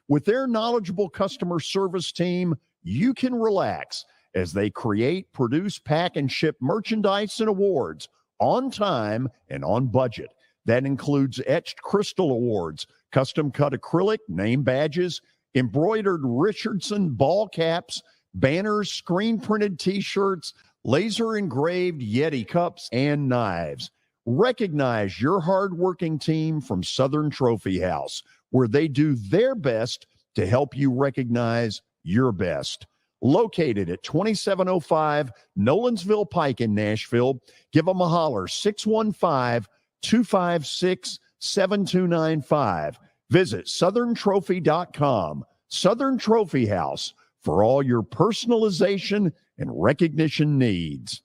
With their knowledgeable customer service team, you can relax as they create, produce, pack, and ship merchandise and awards on time and on budget. That includes etched crystal awards, custom-cut acrylic name badges, embroidered Richardson ball caps, banners, screen-printed T-shirts, laser-engraved Yeti cups, and knives. Recognize your hard-working team from Southern Trophy House, where they do their best to help you recognize your best. Located at 2705 Nolensville Pike in Nashville, give them a holler, 615-256-7295. Visit southerntrophy.com. Southern Trophy House, for all your personalization and recognition needs.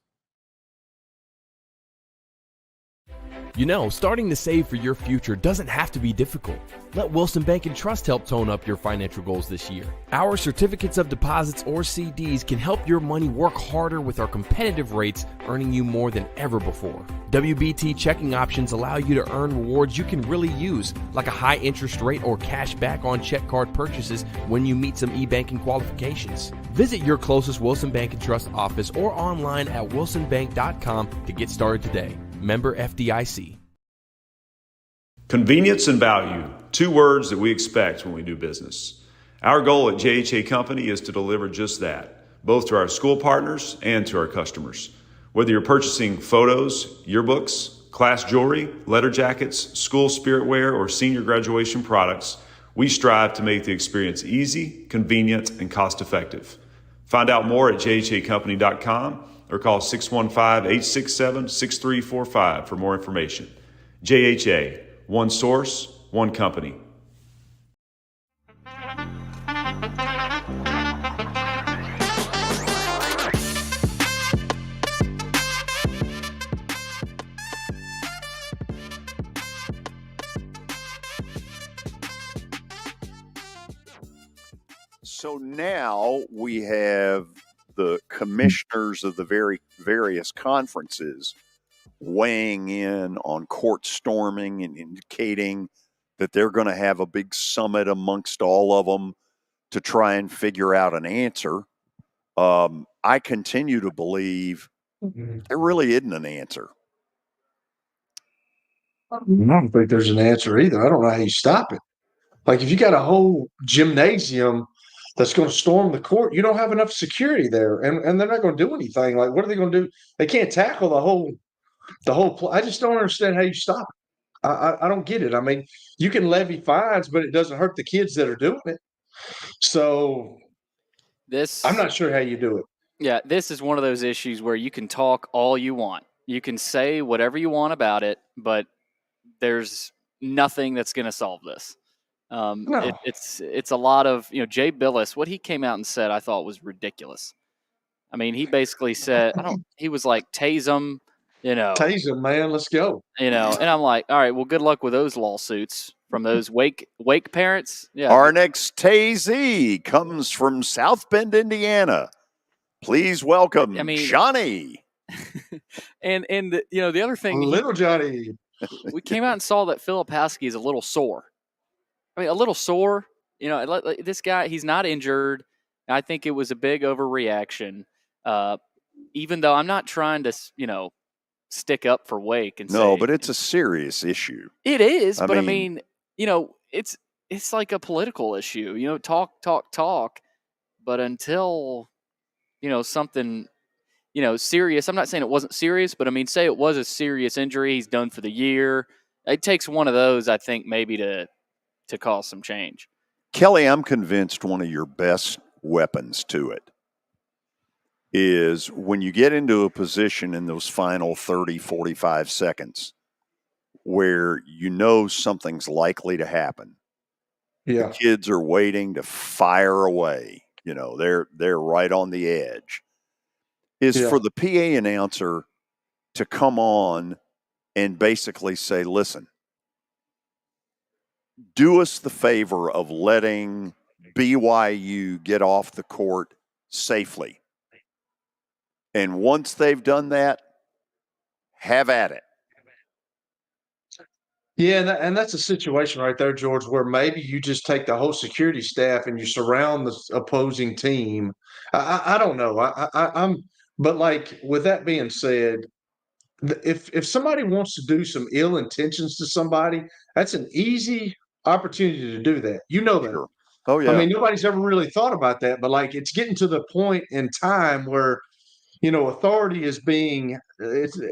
You know, starting to save for your future doesn't have to be difficult. Let Wilson Bank and Trust help tone up your financial goals this year. Our certificates of deposits or CDs can help your money work harder with our competitive rates, earning you more than ever before. WBT checking options allow you to earn rewards you can really use, like a high interest rate or cash back on check card purchases when you meet some e-banking qualifications. Visit your closest Wilson Bank and Trust office or online at wilsonbank.com to get started today. Member FDIC. Convenience and value, two words that we expect when we do business. Our goal at JHA Company is to deliver just that, both to our school partners and to our customers. Whether you're purchasing photos, yearbooks, class jewelry, letter jackets, school spirit wear, or senior graduation products, we strive to make the experience easy, convenient, and cost-effective. Find out more at jhacompany.com or call 615-867-6345 for more information. JHA, one source, one company. So now we have the commissioners of the various conferences weighing in on court storming and indicating that they're going to have a big summit amongst all of them to try and figure out an answer. I continue to believe there really isn't an answer. I don't think there's an answer either. I don't know how you stop it. Like, if you got a whole gymnasium that's going to storm the court, you don't have enough security there, and they're not going to do anything. Like, what are they going to do? They can't tackle the whole I just don't understand how you stop it. I don't get it. I mean, you can levy fines, but it doesn't hurt the kids that are doing it. So I'm not sure how you do it. Yeah, this is one of those issues where you can talk all you want. You can say whatever you want about it, but there's nothing that's going to solve this. No. It's a lot of, Jay Billis, what he came out and said, I thought was ridiculous. I mean, he basically said, he was like, tase them, Tase them, man, let's go. And I'm like, all right, well, good luck with those lawsuits from those Wake parents. Yeah. Our next tasee comes from South Bend, Indiana. Please welcome Johnny. and the other thing, little Johnny. We came out and saw that Filipowski is a little sore. I mean, a little sore. This guy, he's not injured. I think it was a big overreaction. Even though I'm not trying to, stick up for Wake and say, but it's a serious issue. It is, I mean, it's like a political issue. Talk, but until something serious. I'm not saying it wasn't serious, but I mean, say it was a serious injury. He's done for the year. It takes one of those, I think, maybe to cause some change. Kelly, I'm convinced one of your best weapons to it is when you get into a position in those final 30, 45 seconds where something's likely to happen. Yeah. The kids are waiting to fire away. They're right on the edge. For the PA announcer to come on and basically say, listen, do us the favor of letting BYU get off the court safely. And once they've done that, have at it. Yeah, and that's a situation right there, George, where maybe you just take the whole security staff and you surround the opposing team. I don't know. But like, with that being said, if somebody wants to do some ill intentions to somebody, that's an easy opportunity to do that. You know that. Sure. Oh, yeah. I mean, nobody's ever really thought about that, but like, it's getting to the point in time where authority is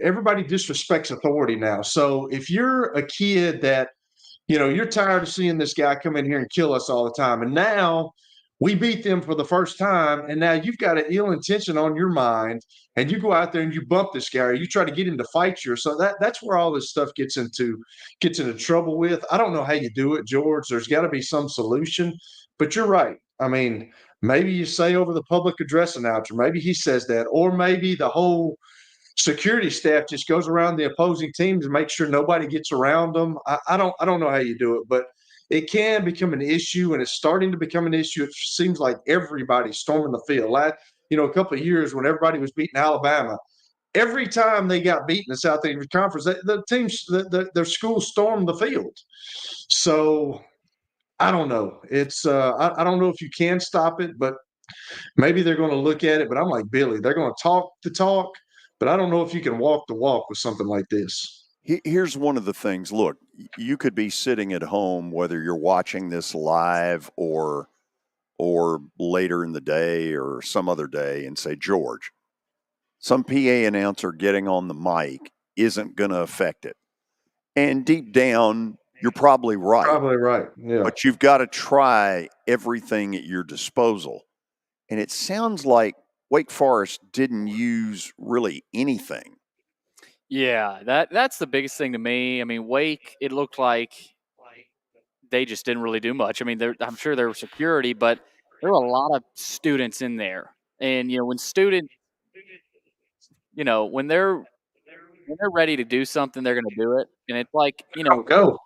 everybody disrespects authority now. So if you're a kid that, you're tired of seeing this guy come in here and kill us all the time, and now we beat them for the first time, and now you've got an ill intention on your mind, and you go out there and you bump this guy, or you try to get him to fight you, so that's where all this stuff gets into trouble with. I don't know how you do it, George. There's got to be some solution, but you're right. I mean, maybe you say over the public address announcer, maybe he says that, or maybe the whole security staff just goes around the opposing team to make sure nobody gets around them. I don't know how you do it, but it can become an issue, and it's starting to become an issue. It seems like everybody's storming the field. A couple of years when everybody was beating Alabama, every time they got beaten in the Southeastern Conference, the teams, their school stormed the field. So I don't know. It's I don't know if you can stop it, but maybe they're going to look at it. But I'm like Billy, they're going to talk the talk, but I don't know if you can walk the walk with something like this. Here's one of the things. Look, you could be sitting at home, whether you're watching this live or later in the day or some other day, and say, George, some PA announcer getting on the mic isn't going to affect it. And deep down, you're probably right. Probably right. Yeah. But you've got to try everything at your disposal. And it sounds like Wake Forest didn't use really anything. Yeah, that's the biggest thing to me. I mean, Wake, it looked like they just didn't really do much. I mean, I'm sure there was security, but there were a lot of students in there. And, when students, when they're ready to do something, they're going to do it. And it's like, go.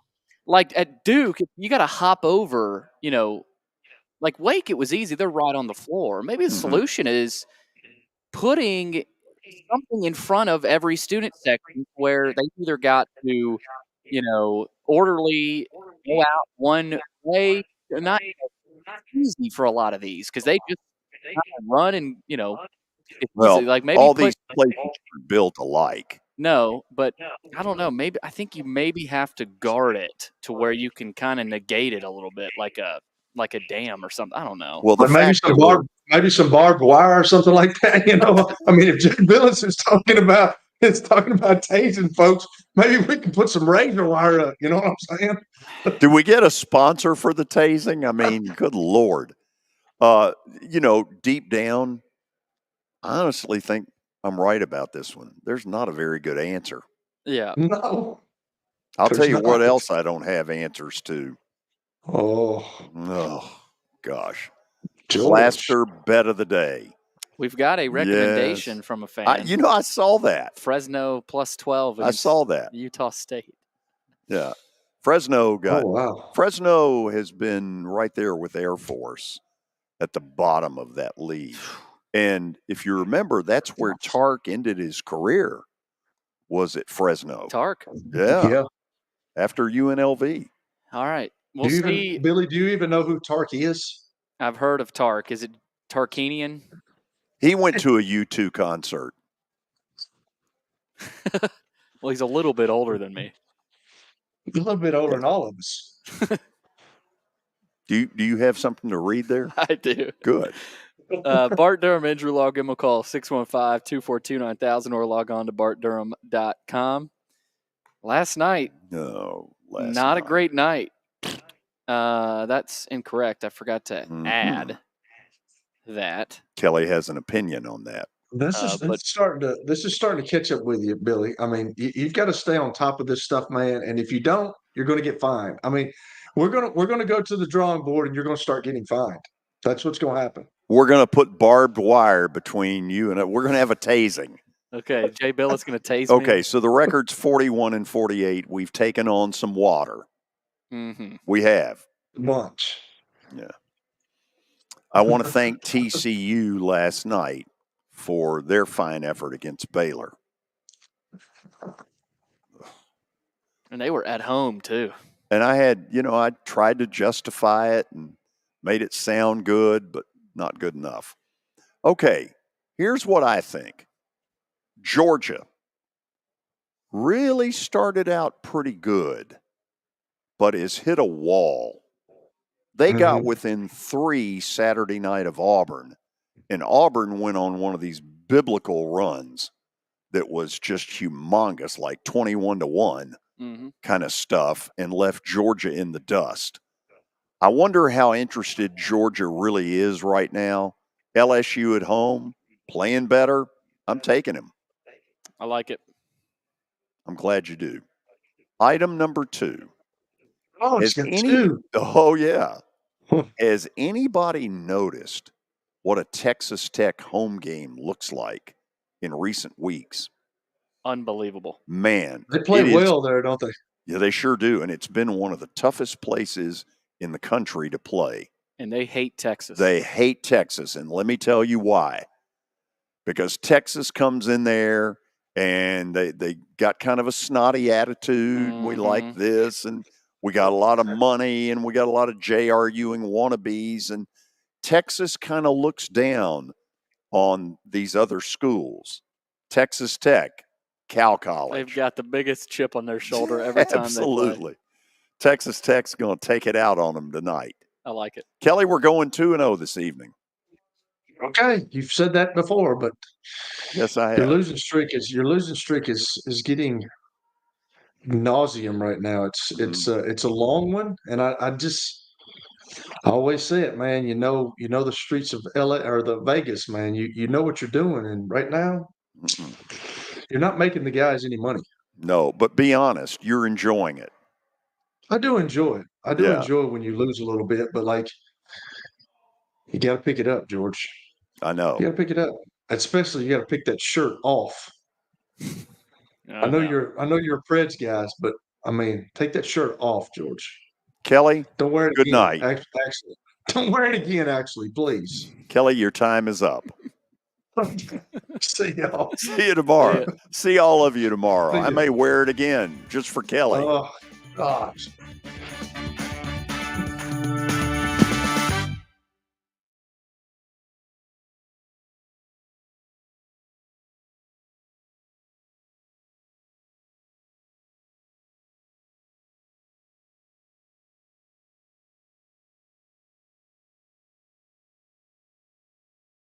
Like at Duke, you got to hop over, like Wake, it was easy. They're right on the floor. Maybe the solution is putting something in front of every student section where they either got to, orderly go out one way. Not easy for a lot of these because they just kind of run and, it's Well, easy. Like maybe all these places are built alike. No, but I don't know. Maybe I think you maybe have to guard it to where you can kind of negate it a little bit, like a dam or something. I don't know. Well, maybe some barbed wire or something like that. I mean, if Jay Billis is talking about tasing folks, maybe we can put some razor wire up. You know what I'm saying? Do we get a sponsor for the tasing? I mean, good Lord. Deep down, I honestly think I'm right about this one. There's not a very good answer. Yeah. No. I'll tell you what else I don't have answers to. Oh gosh. George. Plaster bet of the day. We've got a recommendation from a fan. I saw that. Fresno plus 12. I saw that. Utah State. Yeah. Fresno got. Oh, wow. Fresno has been right there with Air Force at the bottom of that league. And if you remember, that's where Tark ended his career, was at Fresno. Tark? Yeah. After UNLV. All right. We'll see. Billy, do you even know who Tark is? I've heard of Tark. Is it Tarkanian? He went to a U2 concert. Well, he's a little bit older than me. A little bit older than all of us. Do you have something to read there? I do. Good. Bart Durham injury log. Give him a call, 615-242-9000, or log on to bartdurham.com. Last night. Not a great night. That's incorrect. I forgot to add that. Kelly has an opinion on that. This is starting to catch up with you, Billy. I mean, you've got to stay on top of this stuff, man. And if you don't, you're going to get fined. I mean, we're going to go to the drawing board, and you're going to start getting fined. That's what's going to happen. We're going to put barbed wire between you and it. We're going to have a tasing. Okay, Jay Bill is going to tase me. Okay, so the record's 41-48. We've taken on some water. Mm-hmm. We have. Lunch. Yeah. I want to thank TCU last night for their fine effort against Baylor. And they were at home, too. And I tried to justify it and made it sound good, but not good enough. Okay, here's what I think. Georgia really started out pretty good, but has hit a wall. They got within 3 Saturday night of Auburn, and Auburn went on one of these biblical runs that was just humongous, like 21-1 kind of stuff, and left Georgia in the dust. I wonder how interested Georgia really is right now. LSU at home, playing better. I'm taking him. I like it. I'm glad you do. Item number 2. Oh, it's got 2. Oh, yeah. Has anybody noticed what a Texas Tech home game looks like in recent weeks? Unbelievable. Man. They play well there, don't they? Yeah, they sure do. And it's been one of the toughest places in the country to play. And they hate Texas. They hate Texas. And let me tell you why. Because Texas comes in there and they got kind of a snotty attitude. We like this, and we got a lot of money, and we got a lot of J.R. Ewing wannabes. And Texas kind of looks down on these other schools. Texas Tech, Cal College. They've got the biggest chip on their shoulder every time Absolutely. they play. Texas Tech's going to take it out on them tonight. I like it. Kelly, we're going 2-0 this evening. Okay, you've said that before, but yes, I your have. losing streak is getting nauseum right now. It's a long one, and I always say it, man. You know the streets of LA or the Vegas, man. You know what you're doing, and right now, you're not making the guys any money. No, but be honest, you're enjoying it. I do enjoy it. I do Yeah. enjoy when you lose a little bit, but like you got to pick it up, George. I know. You got to pick it up. Especially you got to pick that shirt off. I know you're a Preds guys, but I mean, take that shirt off, George. Kelly, don't wear it good again. night. Actually, don't wear it again. Actually, please. Kelly, your time is up. See y'all. See you tomorrow. See all of you tomorrow. See I ya. may wear it again just for Kelly. Oh, gosh.